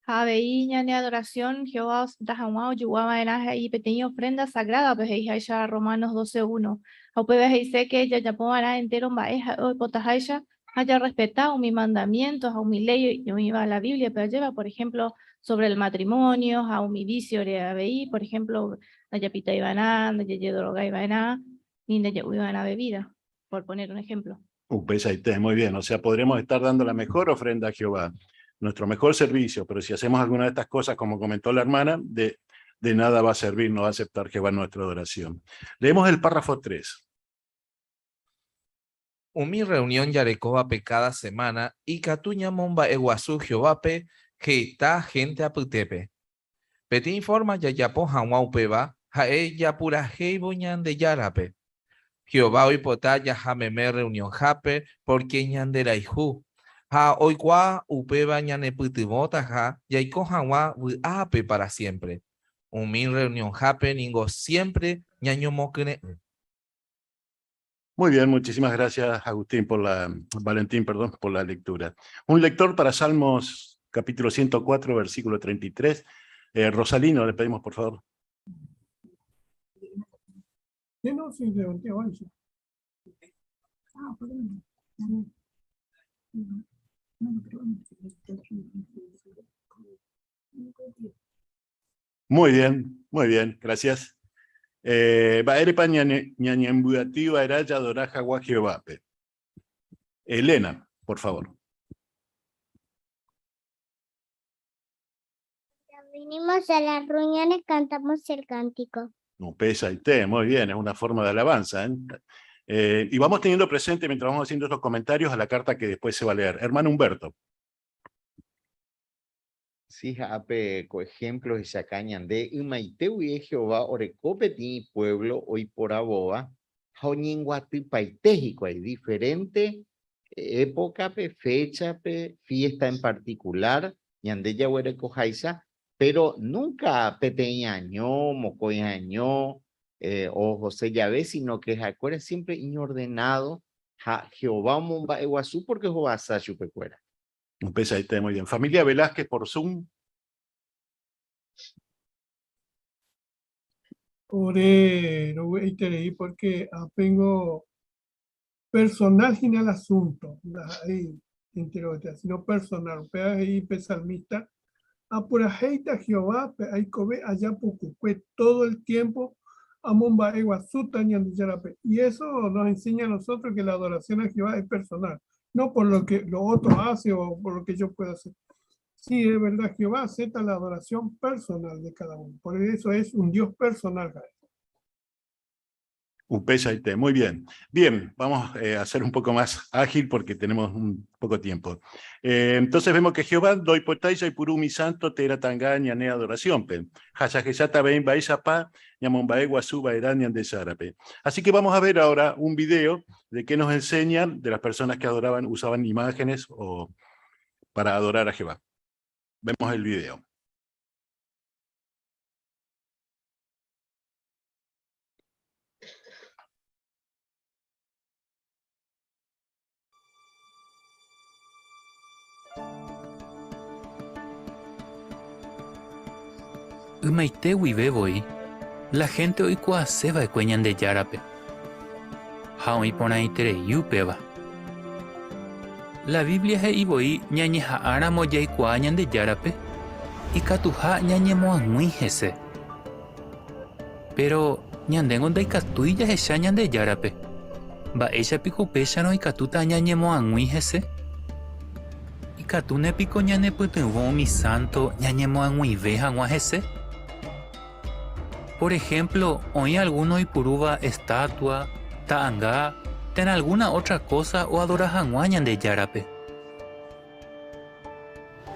[SPEAKER 2] Habei ñane adoración, Jehová os dahamao, yuguama enaje y pequeña ofrenda sagrada, pues ya Romanos 12:1. Aupebe dice que ya yapomara entero maeja o potajaisha haya respetado mi mandamientos, a mi ley, yo iba a la Biblia, pero lleva, por ejemplo, sobre el matrimonio, a mi vicio de Abei, por ejemplo, haya pita ibaná, haya droga ibaná, ni haya ibaná bebida, por poner un ejemplo.
[SPEAKER 14] Un pesaité, muy bien. O sea, podremos estar dando la mejor ofrenda a Jehová, nuestro mejor servicio, pero si hacemos alguna de estas cosas, como comentó la hermana, de nada va a servir, no va a aceptar Jehová nuestra adoración. Leemos el párrafo 3.
[SPEAKER 5] Mi reunión yarecobape cada semana y catuña momba eguazú Jehovape que está gente aputepe. Peti informa yayapo hanwaupeba jae yapura heiboñan de yarape. Jehová hoy potá yajameme reunión jape porque ñanderaihu. Ha hoy qua upeba ñaneputibota ja yaiko hanwa ape para siempre. Mi reunión jape ningo siempre ñañomokene.
[SPEAKER 14] Muy bien, muchísimas gracias, Agustín, Valentín, por la lectura. Un lector para Salmos, capítulo 104, versículo 33. Rosalino, le pedimos, por favor. Muy bien, gracias. Elena, por favor.
[SPEAKER 7] Vinimos a las reuniones, cantamos el cántico.
[SPEAKER 14] No pesa y té, muy bien, es una forma de alabanza. Y vamos teniendo presente, mientras vamos haciendo estos comentarios, a la carta que después se va a leer. Hermano Humberto.
[SPEAKER 12] Sí, ape, por ejemplo, esa caña de Umaiteu y Jehová, Orecopeti, pueblo, hoy por aboa, Jauninghuati Paitejico, hay diferente época, fecha, fiesta en particular, Yandeya Huerecojaisa, pero nunca peteñaño, mocoyaño, o José Yahvé, sino que Jacuera siempre inordenado, Jehová Momba Eguazú, porque Jehová Sachupecuera.
[SPEAKER 14] Un pesadito, muy bien. Familia Velázquez por Zoom.
[SPEAKER 15] Ore, no voy a ir porque tengo personal en el asunto, sino personal, ahí salmista, apurajeita Jehová, ahí cobe allá pocucue todo el tiempo, amomba eguazuta ñandillarape. Y eso nos enseña a nosotros que la adoración a Jehová es personal. No por lo que lo otro hace o por lo que yo pueda hacer. Sí, es verdad, Jehová acepta la adoración personal de cada uno. Por eso es un Dios personal.
[SPEAKER 14] Un pesaite, muy bien. Bien, vamos a ser un poco más ágil porque tenemos un poco tiempo. Entonces vemos que Jehová doy potaisa y purumi santo te era tanga ñane adoración. Hasajesata bein baisapa ñamombae guasuba eranian de zárape. Así que vamos a ver ahora un video de qué nos enseñan de las personas que adoraban, usaban imágenes o para adorar a Jehová. Vemos el video.
[SPEAKER 20] Umaite huivevoi, la gente hoy cuaseva de cueñan de yarape. Haoi ponaitere yupeva. La Biblia he iboi ñañeja ara moyai cuañan de yarape y catuja ñañemo muy jese. Pero ñandengo de catuilla hechañan de yarape. Ba ella pico pecha no y catuta ñañemo muy jese. Y catune pico ñane putenvo mi santo ñañemo muy veja guajese. Por ejemplo, hoy alguno y puruba estatua, taanga, ¿ten alguna otra cosa o adoras a Ñan de Yarape?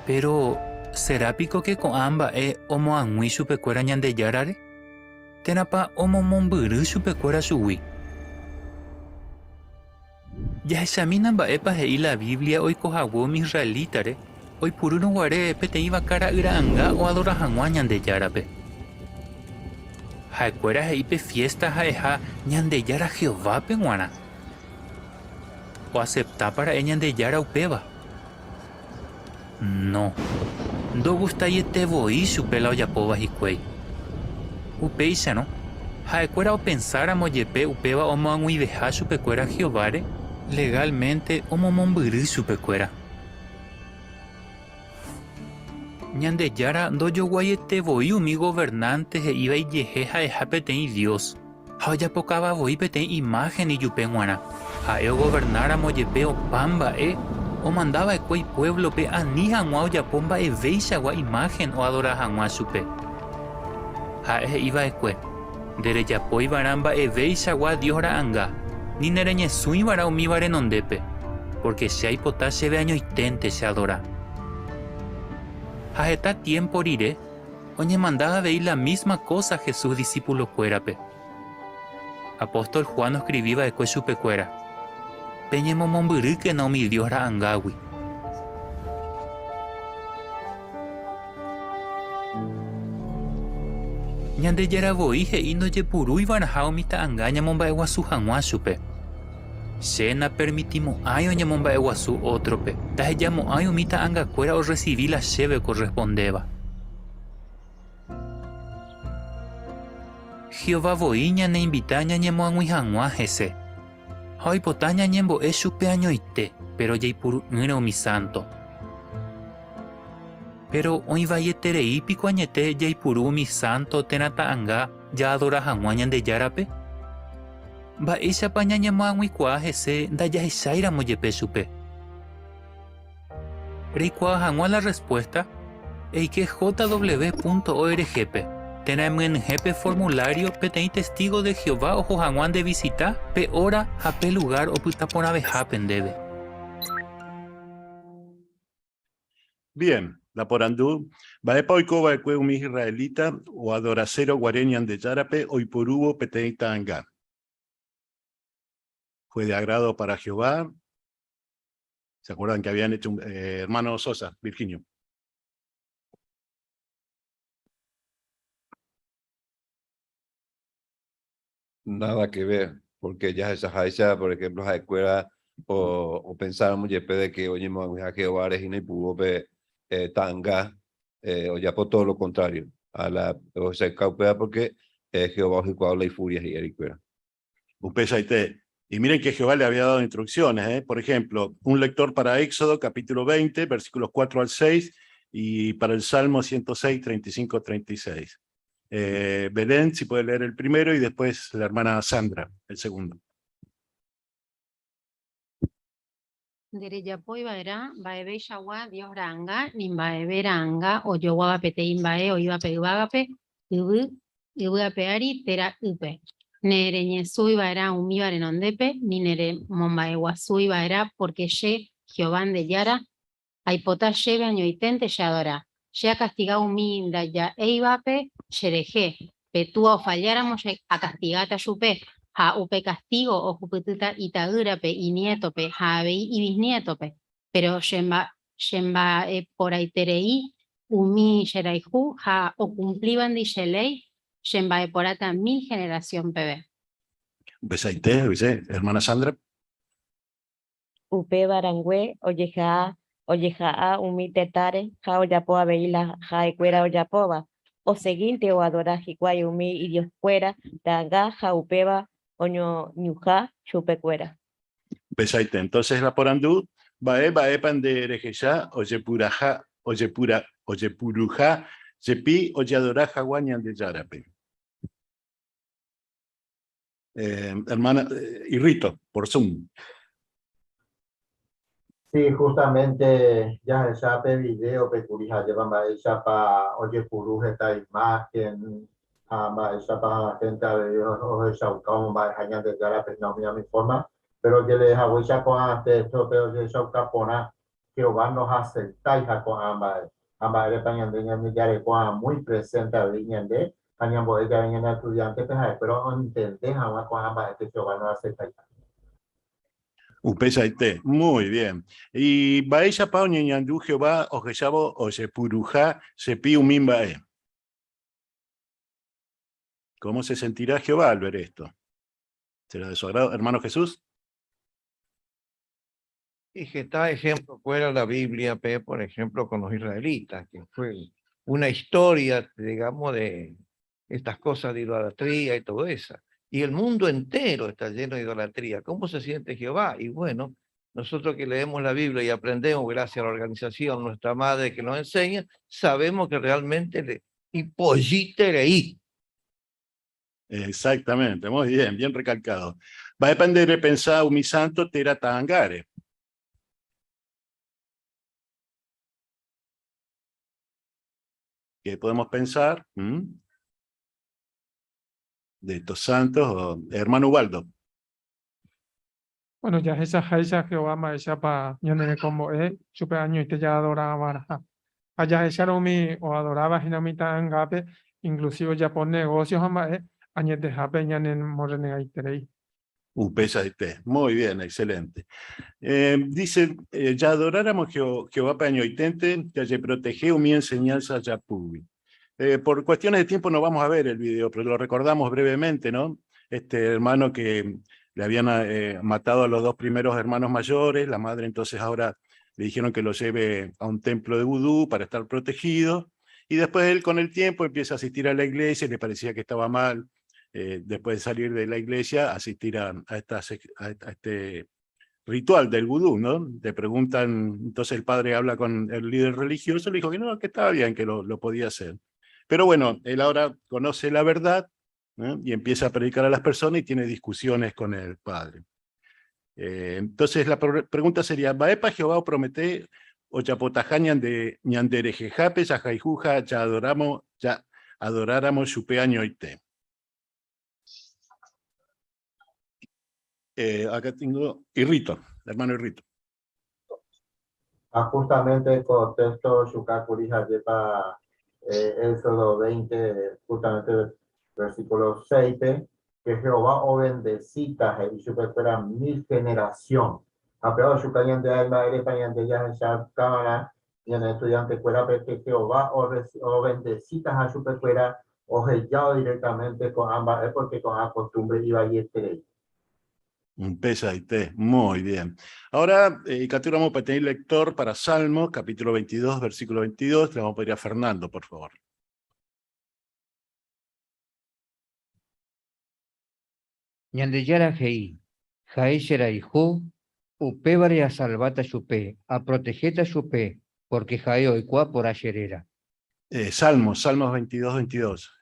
[SPEAKER 20] Pero, ¿será pico que con amba omo angui chupecuera Ñan de Yarare? Tenapa omo momburu chupecuera suwi. Ya examinan baepa hei la Biblia hoy cojawo mi israelitare, hoy puruno guare pete iba cara iranga o adora Ñan de Yarape. Haekuera heipe fiesta jaeja Ñan de Yara Jehová penguana. O aceptar para Ñan de Yara upeba. No. Do gusta y te voy supela oyapoba hikwei. Upeisa no. Haekuera o pensar a moyepe upeba o moangui beja supecuera Jehovare. Legalmente omo momburu supecuera. Ñan de Yara do yo guayete voy mi gobernante e iba y yejeja e japete y Dios. Haya pocaba voy pete imagen y yupenguana. A eo gobernara moyepe o pamba o mandaba ecuei pueblo pe anija ngua ya pomba e veisa gua imagen o adora hangua supe. Ha iba ekue. Dere ya poi baramba e veisa gua Dios ra anga. Ni nereñe sui bara o mi bare nondepe. Porque si hay potase ve año itente se adora. Ha eta tiempo iré. Oñe mandaba veir la misma cosa Jesús discípulo cuerape. Apóstol Juan escribía ekue supe cuera. Peñemo momburu que no mi Dios ra angawi. Ñan de Yara voije indo ye puru y barajao mita angaña momba eguasu hangua supe. Sena permitimos ayo ña momba eguasu otrope. Taje llamo ayo mita anga cuera o recibí la cheve correspondeba. Jehová voiña ne invitaña ñemo angui hangua jese. Hoy potaña ñembo es supe año ite, pero ya puru o mi santo. Pero hoy vaya terei pico añete ya puru mi santo tenata anga ya adora hanguañan de Yarape. Va esa paña ñamo angui cuaje se da ya esaira moyepe supe. Reicua hangua la respuesta que jw.orgp. Tenemos en jefe formulario petei testigo de Jehová o Johanguan de visita pe hora a pe lugar o puta por ave happen debe.
[SPEAKER 14] Bien, la porandú, baepa oikoba ekue umi israelita o adoracero guareñan de Yarape oipurubo peteita anga. Fue de agrado para Jehová. ¿Se acuerdan que habían hecho hermano Sosa, Virginio?
[SPEAKER 1] Nada que ver, porque ya esa jaisa, por ejemplo, la escuela o pensábamos de que oye, a Jehová Regina y pudo ver tanga, o ya por todo lo contrario, a la o sea, caupea porque Jehová os la y furia y ericuera.
[SPEAKER 14] Y miren que Jehová le había dado instrucciones, por ejemplo, un lector para Éxodo, capítulo 20, versículos 4 al 6, y para el Salmo 106, 35, 36. Belén, si puede leer el primero, y después la hermana Sandra, el segundo.
[SPEAKER 13] Dereyapoi baera, baebe shawa, Dios ranga, nimbaebe ranga, o yo guapete imbae, o iba peguagape, ibu apeari, tera upe. Nere ñesui baera, umi barenondepe, ni nere mombae guasui baera, porque ye, Jehová de Yara, aipota lleve año itente yadora. Ya castigado mi da ya eivape, xereje, petúa o falláramos a castigata yupe, ha upe castigo o jupetuta itagurape y nietope, ha abei y bisnietope, pero yemba por aiterei, umi xeraiju, ha o cumpliban di xelei, yemba porata 1000 generación pebe.
[SPEAKER 14] Besaite, hermana Sandra.
[SPEAKER 8] Upe barangüe, oyeja umi tetare, ja oyapoa veila, ja ecuera oyapoba, o seguinte o adora jicuay umi y Dios cuera, daga ja upeba, oño ñuja, chupecuera.
[SPEAKER 14] Besaite, entonces la porandú, bae pande erejeya, oyepuruja, sepi, oyadoraja guañan de Yarape. Hermana, Irrito, por Zoom.
[SPEAKER 17] Sí, justamente ya esa video peculiar llevan esa para oye puru esta imagen esa para gente de Dios o esa como va a de la mi forma pero que les hago ya con antes, pero que yo capona, Jehová nos aceptáis con ambas. Ambas de pañan de ñan de muy presente a línea de pañan de ya en estudiante, pero entendés jamás con ambas que Jehová nos aceptáis.
[SPEAKER 14] Upesaite, muy bien. Y Baella Pau Ñeñandú Jehová, Ojeyabo, Oyepuruja, Sepi Umimbae. ¿Cómo se sentirá Jehová al ver esto? ¿Será de su agrado, hermano Jesús?
[SPEAKER 11] Y que está ejemplo fuera la Biblia, por ejemplo, con los israelitas, que fue una historia, digamos, de estas cosas de idolatría y todo eso. Y el mundo entero está lleno de idolatría. ¿Cómo se siente Jehová? Y bueno, nosotros que leemos la Biblia y aprendemos gracias a la organización, nuestra madre que nos enseña, sabemos que realmente y pollite leí.
[SPEAKER 14] Exactamente, muy bien, bien recalcado. Va a depender de pensar un mi santo tera tangare. ¿Qué podemos pensar? De estos santos, hermano Ubaldo.
[SPEAKER 3] Bueno, ya esa Jaisa Jehová Maesha pa ñane como chupe año y te ya adoraba. Allá esa Romi o adoraba Hinamita Angape, inclusive ya por negocios ama años de Jape ñane morene aiterei.
[SPEAKER 14] Un pesa de té. Muy bien, excelente. Dice, ya adoráramos Jehová Paño y Tente, ya se protege mi enseñanza ya pubi. Por cuestiones de tiempo no vamos a ver el video, pero lo recordamos brevemente, ¿no? Este hermano que le habían matado a los dos primeros hermanos mayores, la madre entonces ahora le dijeron que lo lleve a un templo de vudú para estar protegido, y después él con el tiempo empieza a asistir a la iglesia, le parecía que estaba mal, después de salir de la iglesia, asistir a este ritual del vudú, ¿no? Le preguntan, entonces el padre habla con el líder religioso, le dijo que no, que estaba bien, que lo podía hacer. Pero bueno, él ahora conoce la verdad, ¿no? Y empieza a predicar a las personas y tiene discusiones con el padre. Entonces la pregunta sería, ¿Baepa Jehová promete o chapotajañan de ñanderejejape, sajaijuja, ya adoráramos chupeaño y te? Acá tengo Irrito, hermano Irrito.
[SPEAKER 17] Justamente el contexto Shukakuri Hayepa Éxodo 20, justamente versículo 6, que Jehová o bendecita y supera 1000 generación. Apeo Shukayan de Alma, Erepayan de Yahan Cámara, y en el estudiante fuera que Jehová o bendecita a supera o sellado directamente con ambas, es porque con la costumbre iba y este.
[SPEAKER 14] Un pesa y té, muy bien. Ahora, capturamos para tener lector para Salmos, capítulo 22, versículo 22. Le vamos a pedir a Fernando, por favor.
[SPEAKER 24] Ñandeyara Hei, Jaeshera Iju, Upebare a salvata Chupe, a protegeta Chupe, porque Jaeo y Cua por Ayerera.
[SPEAKER 14] Salmos 22, 22.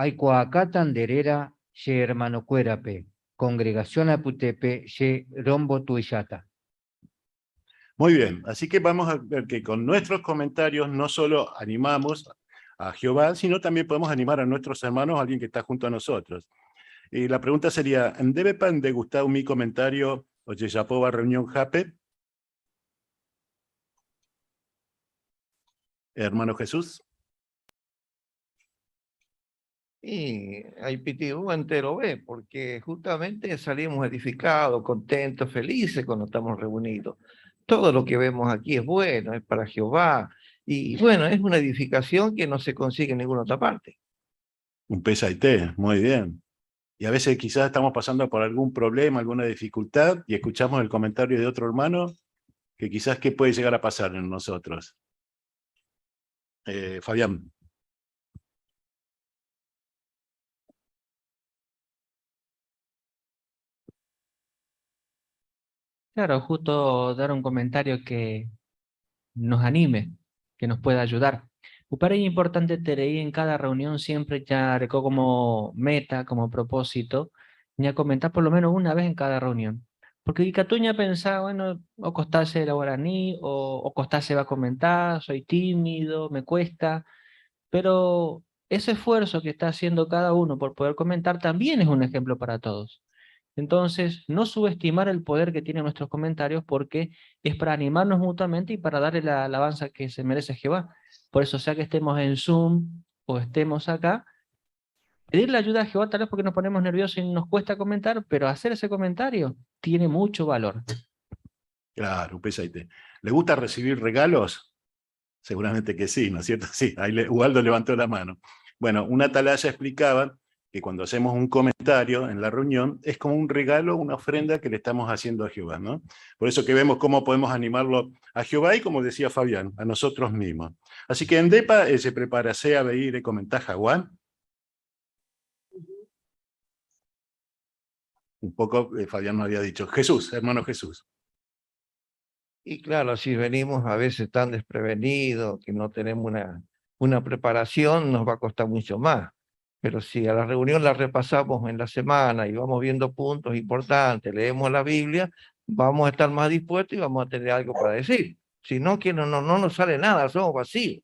[SPEAKER 24] Aicoacatan derera, she hermano cuerape, congregación aputepe, she rombo tuishata.
[SPEAKER 14] Muy bien, así que vamos a ver que con nuestros comentarios no solo animamos a Jehová, sino también podemos animar a nuestros hermanos, a alguien que está junto a nosotros. Y la pregunta sería, ¿debe pan degustar mi comentario o Yeyapova reunión Jape? Hermano Jesús.
[SPEAKER 11] Y hay pitiú entero ve, porque justamente salimos edificados, contentos, felices cuando estamos reunidos. Todo lo que vemos aquí es bueno, es para Jehová. Y bueno, es una edificación que no se consigue en ninguna otra parte.
[SPEAKER 14] Un pesaité, muy bien. Y a veces quizás estamos pasando por algún problema, alguna dificultad, y escuchamos el comentario de otro hermano, que quizás qué puede llegar a pasar en nosotros. Fabián.
[SPEAKER 16] Claro, justo dar un comentario que nos anime, que nos pueda ayudar. Upare importante tener en cada reunión siempre ya recó como meta, como propósito, ya comentar por lo menos una vez en cada reunión. Porque Icatuña pensaba, bueno, o costase el guaraní, o costase va a comentar, soy tímido, me cuesta, pero ese esfuerzo que está haciendo cada uno por poder comentar también es un ejemplo para todos. Entonces, no subestimar el poder que tienen nuestros comentarios porque es para animarnos mutuamente y para darle la alabanza que se merece Jehová. Por eso, sea que estemos en Zoom o estemos acá, pedirle ayuda a Jehová tal vez porque nos ponemos nerviosos y nos cuesta comentar, pero hacer ese comentario tiene mucho valor.
[SPEAKER 14] Claro, Upesaite. ¿Le gusta recibir regalos? Seguramente que sí, ¿no es cierto? Sí, ahí Ubaldo levantó la mano. Bueno, una atalaya explicaba que cuando hacemos un comentario en la reunión, es como un regalo, una ofrenda que le estamos haciendo a Jehová, ¿no? Por eso que vemos cómo podemos animarlo a Jehová y, como decía Fabián, a nosotros mismos. Así que en DEPA se prepara a venir y comentar Jaguán. Un poco, Fabián nos había dicho, Jesús, hermano Jesús.
[SPEAKER 11] Y claro, si venimos a veces tan desprevenidos, que no tenemos una preparación, nos va a costar mucho más. Pero si a la reunión la repasamos en la semana y vamos viendo puntos importantes, leemos la Biblia, vamos a estar más dispuestos y vamos a tener algo para decir. Si no, que no nos sale nada, somos vacíos.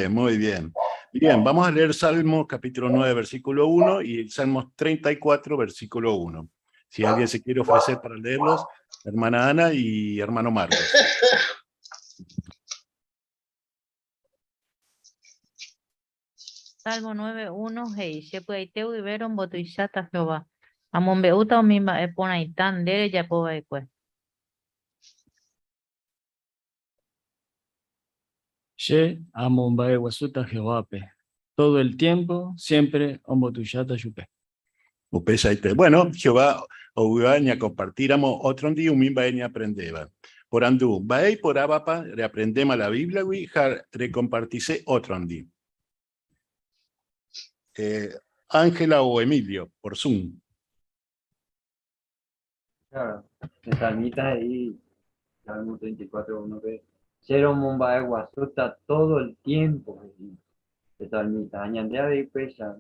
[SPEAKER 14] Muy bien. Bien, vamos a leer Salmos capítulo 9, versículo 1 y Salmos 34, versículo 1. Si alguien se quiere ofrecer para leerlos, hermana Ana y hermano Marcos.
[SPEAKER 6] Salmo 9:1 Hei, Shepuaiteu Iberon Botuishata Jehová. Amombeuta o mimba eponaitan dere yapoba ekue.
[SPEAKER 18] She amombae wasuta Jehoape. Todo el tiempo, siempre ombotuyata yupe.
[SPEAKER 14] Bueno, Jehová oguaña compartiramos otro día un mimba aprendeba. Por andú, baei por abapa, reaprendemos la Biblia, y recompartice otro día. Ángela o Emilio, por Zoom.
[SPEAKER 19] Claro, en Salmita ahí, Salmo 34, uno ve, Cero Mumbae Guasuta todo el tiempo, de Salmita, añandea de pesa,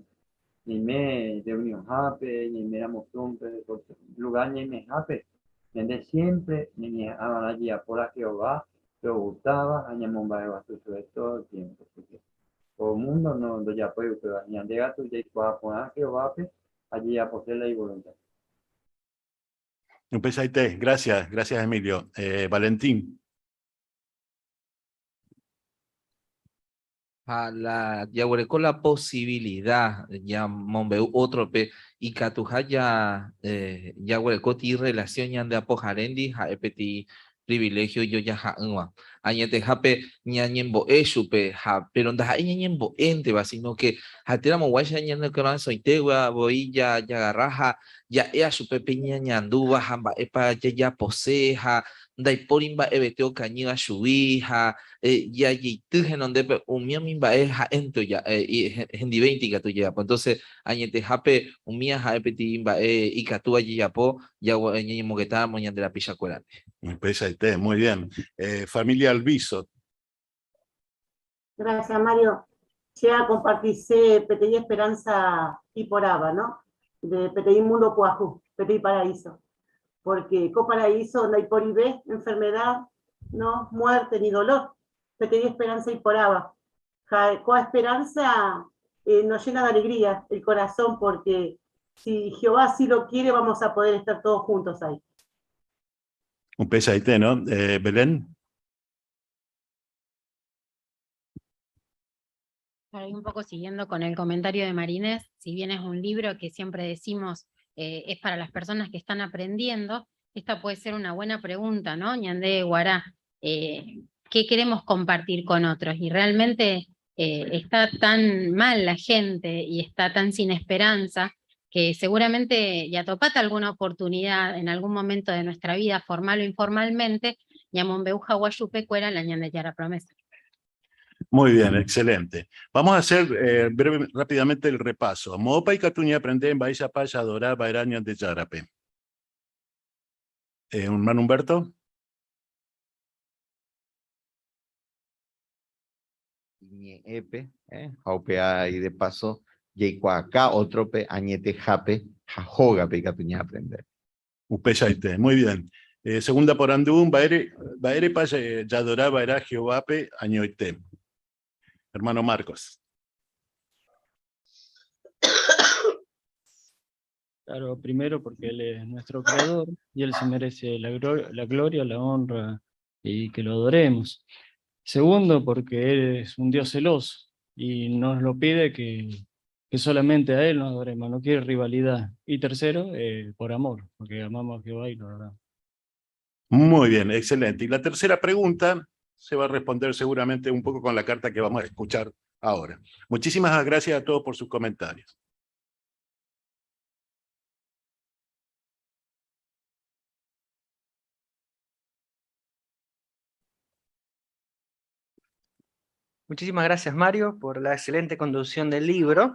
[SPEAKER 19] ni me de unión jape, ni me damos trompe, lugar ni me jape, donde siempre, ni me aman allí a por a Jehová, que gustaba, aña Mumbae Guasuta de todo el tiempo, porque todo el mundo no ya puede, pero añandea tu ya pueda poner a Jehová, allí a poseerla y voluntad.
[SPEAKER 14] Gracias Emilio. Valentín.
[SPEAKER 5] Ya con la posibilidad, ya Monbeu otro pe, y Catuja ya ti relación ya de apojarendi, ja epeti privilegio yo ya ja unwa. Añete jape ñañembo eshupe, ja, pero nda ñañembo ente va, sino que hateramo guaya ñande que no soy tegua, voy ya garraja, ya ea su pepe ñañanduba, jamba epa ya poseja, da porimba ebeteo cañiga shuija, ya yitujen donde umia mimba ja ento ya, y hendi 20 que tú ya, pues entonces añete jape umia ja epeti imba y catua ya po, ya ñañemo que estamos ñande la pilla cuerante.
[SPEAKER 14] Muy bien. Familia Alviso.
[SPEAKER 23] Gracias, Mario. Ya compartirse PTI Esperanza y Poraba, ¿no? De PTI Mundo Puajú, PTI Paraíso. Porque Coparaíso no hay por IB, enfermedad, no muerte ni dolor. PTI Esperanza y Poraba. Coa Esperanza nos llena de alegría el corazón, porque si Jehová sí lo quiere, vamos a poder estar todos juntos ahí.
[SPEAKER 14] Un pesaite, ¿no? Belén.
[SPEAKER 13] Un poco siguiendo con el comentario de Marinés, si bien es un libro que siempre decimos es para las personas que están aprendiendo, esta puede ser una buena pregunta, ¿no? Ñandé Guará, ¿qué queremos compartir con otros? Y realmente está tan mal la gente y está tan sin esperanza que seguramente ya topate alguna oportunidad en algún momento de nuestra vida, formal o informalmente, Yamonbeuja Guayupe Cuera la Ñande Yara Promesa.
[SPEAKER 14] Muy bien, excelente. Vamos a hacer rápidamente el repaso. Mopa y Catuña aprenden Baisa Paya Adorá Bairaña de Yarape. Hermano Humberto.
[SPEAKER 12] epe, haupea y de paso, yeikuaca, otro pe, añete jape, jajoga pe catuña aprender.
[SPEAKER 14] Upeyaite, muy bien. Segunda por Andún, Baere pa Yadorá Baerá Jehovape Añoite. Hermano Marcos.
[SPEAKER 18] Claro, primero porque Él es nuestro creador y Él se merece la gloria, la honra y que lo adoremos. Segundo, porque Él es un Dios celoso y nos lo pide que solamente a Él nos adoremos, no quiere rivalidad. Y tercero, por amor, porque amamos a Jehová y lo adoramos.
[SPEAKER 14] Muy bien, excelente. Y la tercera pregunta se va a responder seguramente un poco con la carta que vamos a escuchar ahora. Muchísimas gracias a todos por sus comentarios.
[SPEAKER 16] Muchísimas gracias, Mario, por la excelente conducción del libro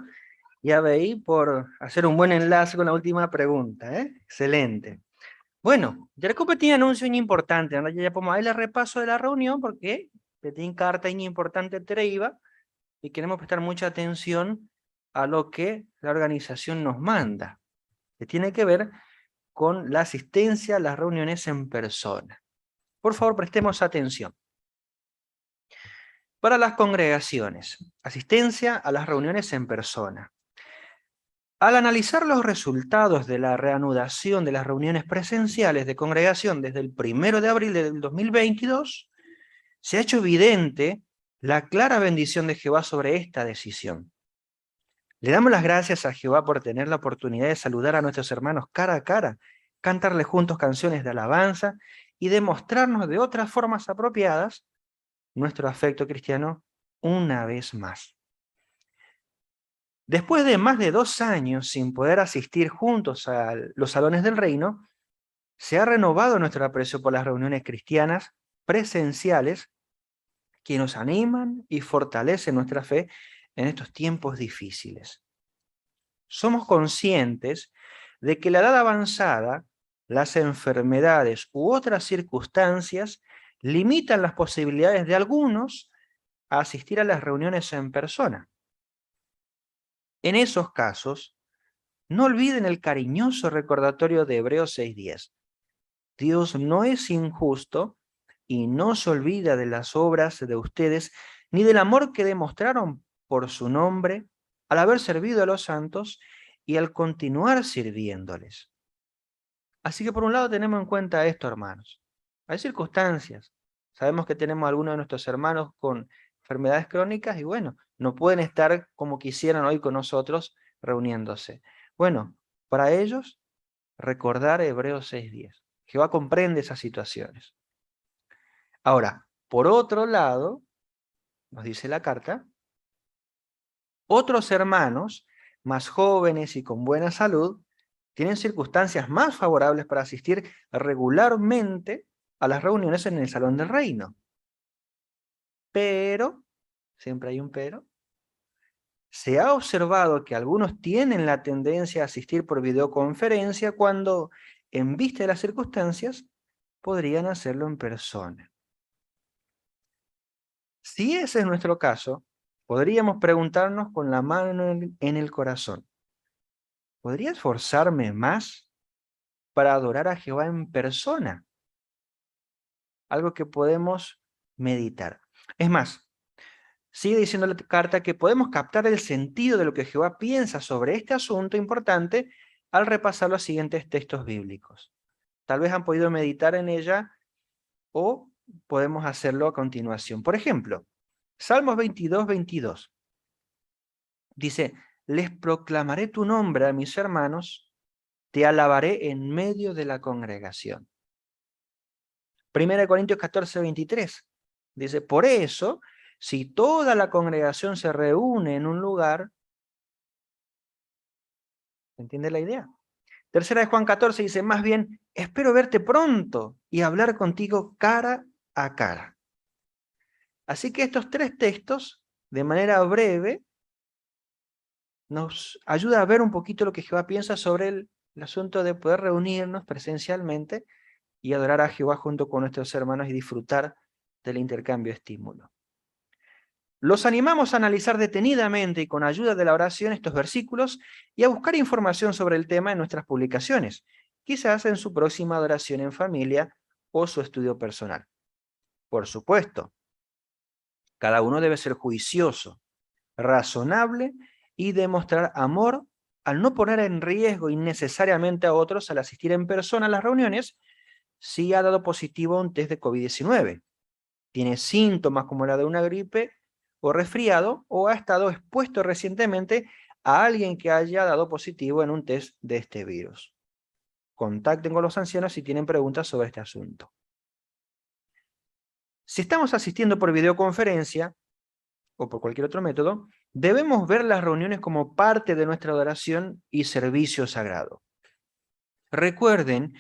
[SPEAKER 16] y a BI por hacer un buen enlace con la última pregunta. Excelente. Bueno, Jacopo tiene anuncio importante. Ahora ya podemos darle repaso de la reunión porque tiene carta importante Tereiva y queremos prestar mucha atención a lo que la organización nos manda, que tiene que ver con la asistencia a las reuniones en persona. Por favor, prestemos atención. Para las congregaciones, asistencia a las reuniones en persona. Al analizar los resultados de la reanudación de las reuniones presenciales de congregación desde el 1 de abril del 2022, se ha hecho evidente la clara bendición de Jehová sobre esta decisión. Le damos las gracias a Jehová por tener la oportunidad de saludar a nuestros hermanos cara a cara, cantarles juntos canciones de alabanza y demostrarnos de otras formas apropiadas nuestro afecto cristiano una vez más. Después de más de 2 años sin poder asistir juntos a los salones del reino, se ha renovado nuestro aprecio por las reuniones cristianas presenciales que nos animan y fortalecen nuestra fe en estos tiempos difíciles. Somos conscientes de que la edad avanzada, las enfermedades u otras circunstancias limitan las posibilidades de algunos a asistir a las reuniones en persona. En esos casos, no olviden el cariñoso recordatorio de Hebreos 6:10. Dios no es injusto y no se olvida de las obras de ustedes ni del amor que demostraron por su nombre al haber servido a los santos y al continuar sirviéndoles. Así que por un lado tenemos en cuenta esto, hermanos. Hay circunstancias. Sabemos que tenemos algunos de nuestros hermanos con enfermedades crónicas y bueno, no pueden estar como quisieran hoy con nosotros reuniéndose. Bueno, para ellos, recordar Hebreos 6:10. Jehová comprende esas situaciones. Ahora, por otro lado, nos dice la carta, otros hermanos, más jóvenes y con buena salud, tienen circunstancias más favorables para asistir regularmente a las reuniones en el Salón del Reino. Pero, siempre hay un pero, se ha observado que algunos tienen la tendencia a asistir por videoconferencia cuando, en vista de las circunstancias, podrían hacerlo en persona. Si ese es nuestro caso, podríamos preguntarnos con la mano en el corazón, ¿podría esforzarme más para adorar a Jehová en persona? Algo que podemos meditar. Es más, sigue diciendo la carta que podemos captar el sentido de lo que Jehová piensa sobre este asunto importante al repasar los siguientes textos bíblicos. Tal vez han podido meditar en ella o podemos hacerlo a continuación. Por ejemplo, Salmos 22:22. Dice, les proclamaré tu nombre a mis hermanos, te alabaré en medio de la congregación. 1 Corintios 14:23. Dice, por eso, si toda la congregación se reúne en un lugar, ¿entiende la idea? 3 Juan 14 dice, más bien, espero verte pronto y hablar contigo cara a cara. Así que estos 3 textos, de manera breve, nos ayuda a ver un poquito lo que Jehová piensa sobre el asunto de poder reunirnos presencialmente y adorar a Jehová junto con nuestros hermanos y disfrutar del intercambio de estímulo. Los animamos a analizar detenidamente y con ayuda de la oración estos versículos y a buscar información sobre el tema en nuestras publicaciones, quizás en su próxima adoración en familia o su estudio personal. Por supuesto, cada uno debe ser juicioso, razonable y demostrar amor al no poner en riesgo innecesariamente a otros al asistir en persona a las reuniones si ha dado positivo a un test de COVID-19, tiene síntomas como la de una gripe o resfriado, o ha estado expuesto recientemente a alguien que haya dado positivo en un test de este virus. Contacten con los ancianos si tienen preguntas sobre este asunto. Si estamos asistiendo por videoconferencia o por cualquier otro método, debemos ver las reuniones como parte de nuestra adoración y servicio sagrado. Recuerden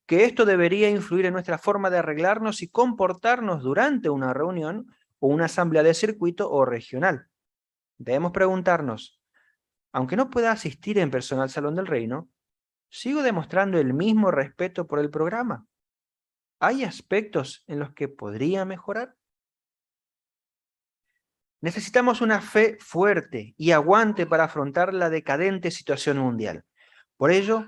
[SPEAKER 16] que esto debería influir en nuestra forma de arreglarnos y comportarnos durante una reunión o una asamblea de circuito o regional. Debemos preguntarnos, aunque no pueda asistir en persona al Salón del Reino, ¿sigo demostrando el mismo respeto por el programa? ¿Hay aspectos en los que podría mejorar? Necesitamos una fe fuerte y aguante para afrontar la decadente situación mundial. Por ello,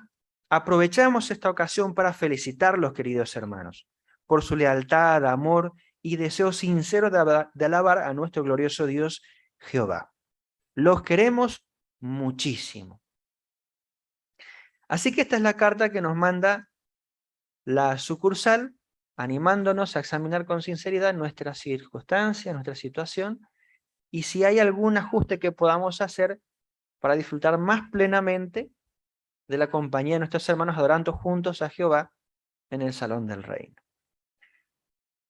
[SPEAKER 16] aprovechamos esta ocasión para felicitarlos, queridos hermanos, por su lealtad, amor y deseo sincero de alabar a nuestro glorioso Dios Jehová. Los queremos muchísimo. Así que esta es la carta que nos manda la sucursal, animándonos a examinar con sinceridad nuestra circunstancia, nuestra situación, y si hay algún ajuste que podamos hacer para disfrutar más plenamente de la compañía de nuestros hermanos adorando juntos a Jehová en el Salón del Reino.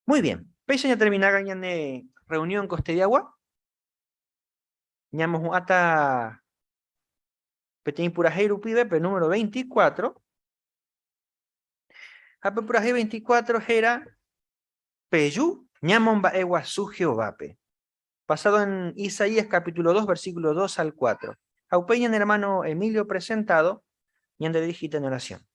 [SPEAKER 16] Muy bien, ya terminar de reunión coste de agua. Ñamos hasta Petén Purajeiro Pibepe número 24. Hape Purajeiro 24 era Peyu, Ñamomba Ewa su Jehovape. Basado en Isaías capítulo 2, versículo 2 al 4. Aupeñan hermano Emilio presentado, y ande dirigita en oración.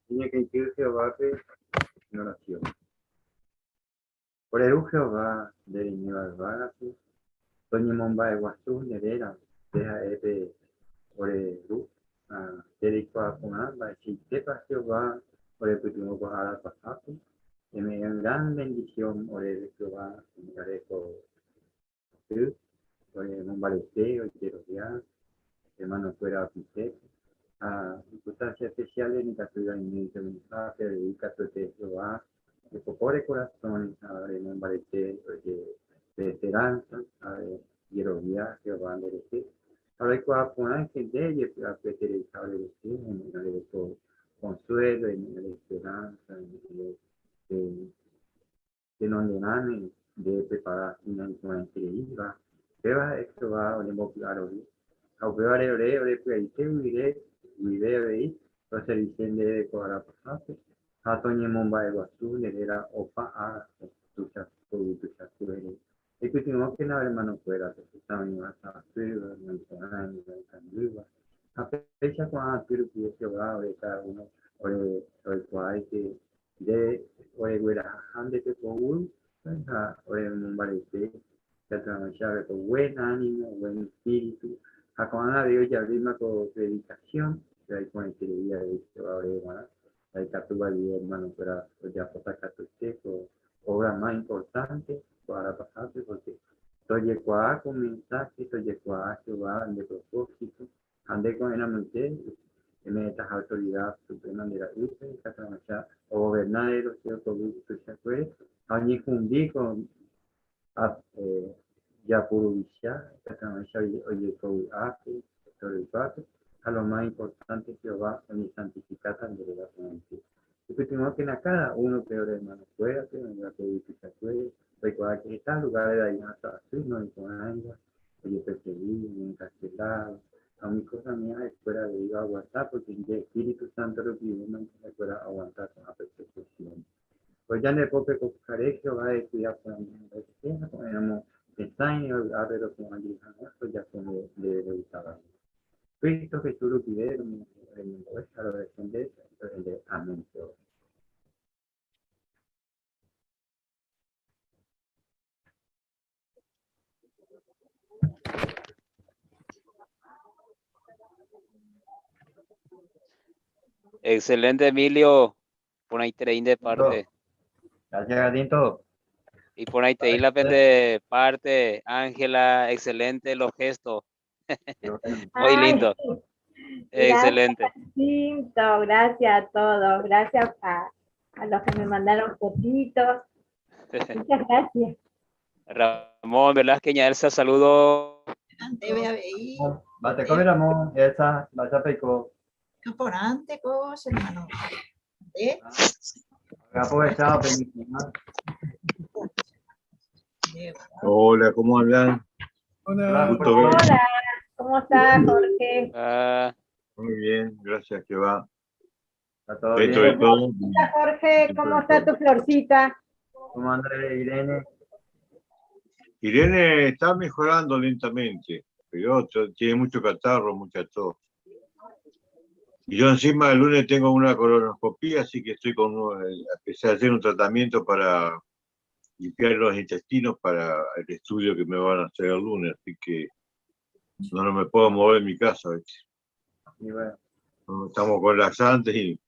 [SPEAKER 19] tiene que ir Jehová en oración. Por el Jehová de Nivalvagasi, Toñi Momba de Guasú, Nerera, deja de Oreru, Derikwa Kunamba, si tepa Jehová, por el Putimo Guajara Pasato, que me dan gran bendición, Ore Jehová, en Gareco, por el Mombalete, o Jerobiá, hermano fuera Pite, a circunstancias especiales en Catuga y Mente, que dedica a Jehová, de pobre corazón, a ver, Mombalete, de esperanza, a ver, Jerobiá, Jehová, de ahora cuando ponen que de ellos a pedir el cable de cine, en el consuelo, en la esperanza, de donde nane, de preparar una entrevista, pero esto va a demostrar hoy. A ver, ore, pues ahí te video ahí, entonces dicen de cobrar pasarte. A Toño Momba de Guasú, le era opa a tu chasco, es que tengo que nada hermano fuera, que también va a estar frío, no hay nada, no hay nada. A fecha cuando quiero que se va a cada uno, o el cual que de, o el gueraján que con o el mombalete, que atravesaba con buen ánimo, buen espíritu, a cuando Dios ya rima con predicación, que hay con el que día de este va a ver, hay catuba y hermano fuera, pues ya por sacar tu obra más importante para pasarte porque estoy a mensaje, estoy a Jehová de propósito, ande con el amante, en estas autoridades supremas de la iglesia, o gobernador, cierto gusto, se fue, a mí fundí con Yapuruvisha, oye, a lo más importante Jehová, en mi santificada de relacionamiento. Y tenemos que en cada uno peor hermano fuera, que en la política fuera, recuerda que está lugar de ahí hasta así, no hay con agua, oye, perseguido, encarcelado, a mi cosa mía es fuera de ir a aguantar, porque el Espíritu Santo lo pide, no se pueda aguantar con la persecución. Pues ya en el propio Cocaré, Jehová de cuidar con la misma ponemos pestaña, a ver lo que van a llegar, pues ya se le gustaba. Cristo Jesús lo pide, en nuestra descendencia, amén.
[SPEAKER 10] Excelente, Emilio. Por ahí te de parte.
[SPEAKER 19] Gracias, Gatito.
[SPEAKER 10] Y por ahí te la de parte, Ángela, excelente los gestos. Muy lindo. Excelente.
[SPEAKER 4] Gracias, gracias a todos, gracias a los que me mandaron fotitos. Muchas gracias.
[SPEAKER 10] Ramón, ¿verdad? Que Elsa, saludo.
[SPEAKER 19] Bate con Ramón, Elsa, vaya peco.
[SPEAKER 9] Caporante, cosa, hermano.
[SPEAKER 19] Aprovechado,
[SPEAKER 14] Hola, ¿cómo andan?
[SPEAKER 15] Hola.
[SPEAKER 4] Hola, ¿cómo estás, Jorge?
[SPEAKER 14] Muy bien, gracias, Jehová.
[SPEAKER 19] ¿Está todo
[SPEAKER 14] Dentro
[SPEAKER 19] bien?
[SPEAKER 14] de todo.
[SPEAKER 4] Hola, Jorge, ¿cómo está tu florcita?
[SPEAKER 19] ¿Cómo anda Irene?
[SPEAKER 14] Irene está mejorando lentamente, pero tiene mucho catarro, mucha tos. Y yo encima el lunes tengo una colonoscopía, así que estoy empecé a hacer un tratamiento para limpiar los intestinos para el estudio que me van a hacer el lunes, así que no me puedo mover en mi casa.
[SPEAKER 19] Y bueno.
[SPEAKER 14] Estamos con laxantes y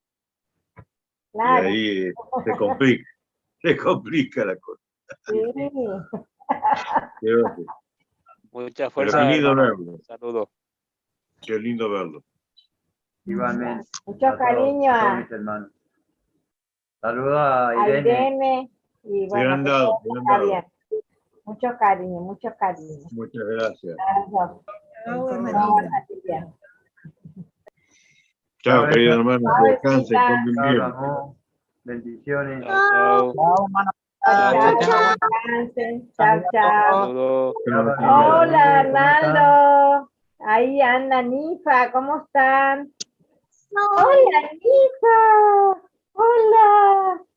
[SPEAKER 14] ahí se complica la cosa.
[SPEAKER 4] Sí.
[SPEAKER 10] Mucha fuerza, hermano. Saludos.
[SPEAKER 14] Qué lindo verlo.
[SPEAKER 19] Igualmente.
[SPEAKER 4] Mucho cariño a
[SPEAKER 19] mis hermanos. Saludos a
[SPEAKER 4] Irene. Y bueno,
[SPEAKER 14] han dado.
[SPEAKER 4] Mucho cariño, mucho cariño.
[SPEAKER 14] Muchas gracias. Chao, querido hermano. Descansen.
[SPEAKER 19] Bendiciones.
[SPEAKER 10] Chao.
[SPEAKER 4] Chao. Hola, Arnaldo. Ahí anda Nifa, ¿cómo están? Hola, Nifa.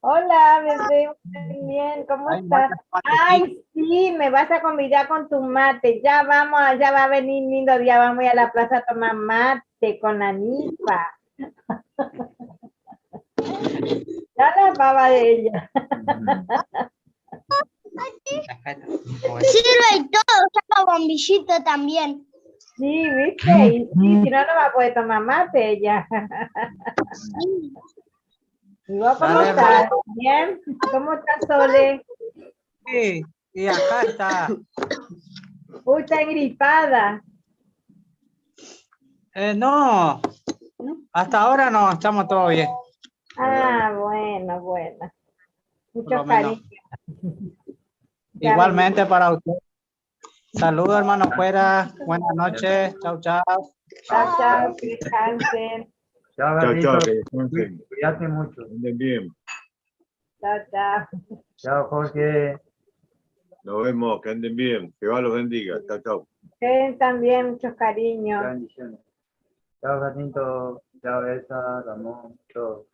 [SPEAKER 4] Hola, bebé, muy bien, ¿cómo estás? Ay, sí, me vas a convidar con tu mate. Ya va a venir lindo día, vamos a ir a la plaza a tomar mate con la Nifa. Ya la baba de ella.
[SPEAKER 2] Sirve y todo, saca bombillito también.
[SPEAKER 4] Sí, ¿viste? Y sí, si no, no va a poder tomar mate ella. ¿Y vos cómo
[SPEAKER 7] Dale,
[SPEAKER 4] estás? ¿Bien? ¿Cómo estás, Sole?
[SPEAKER 7] Sí, y acá está.
[SPEAKER 4] Uy, está engripada.
[SPEAKER 7] No, hasta ahora no, estamos todo bien.
[SPEAKER 4] Ah, bueno, bueno.
[SPEAKER 7] Por
[SPEAKER 4] Mucho
[SPEAKER 7] lo menos.
[SPEAKER 4] cariño.
[SPEAKER 7] Igualmente para usted. Saludos, hermano fuera. Buenas noches. Chao, chao.
[SPEAKER 4] Chao, chao, que descansen.
[SPEAKER 19] Chao,
[SPEAKER 14] Chao,
[SPEAKER 19] gatito.
[SPEAKER 14] chao, que descansen.
[SPEAKER 19] Cuídate mucho.
[SPEAKER 14] Anden bien.
[SPEAKER 4] Chao, chao.
[SPEAKER 19] Chao, Jorge.
[SPEAKER 14] Nos vemos, que anden bien. Que Dios los bendiga. Chao, chao.
[SPEAKER 4] Ustedes también, muchos cariños.
[SPEAKER 19] Bendiciones. Chao, gatito. Chao, Elsa, Ramón, todo.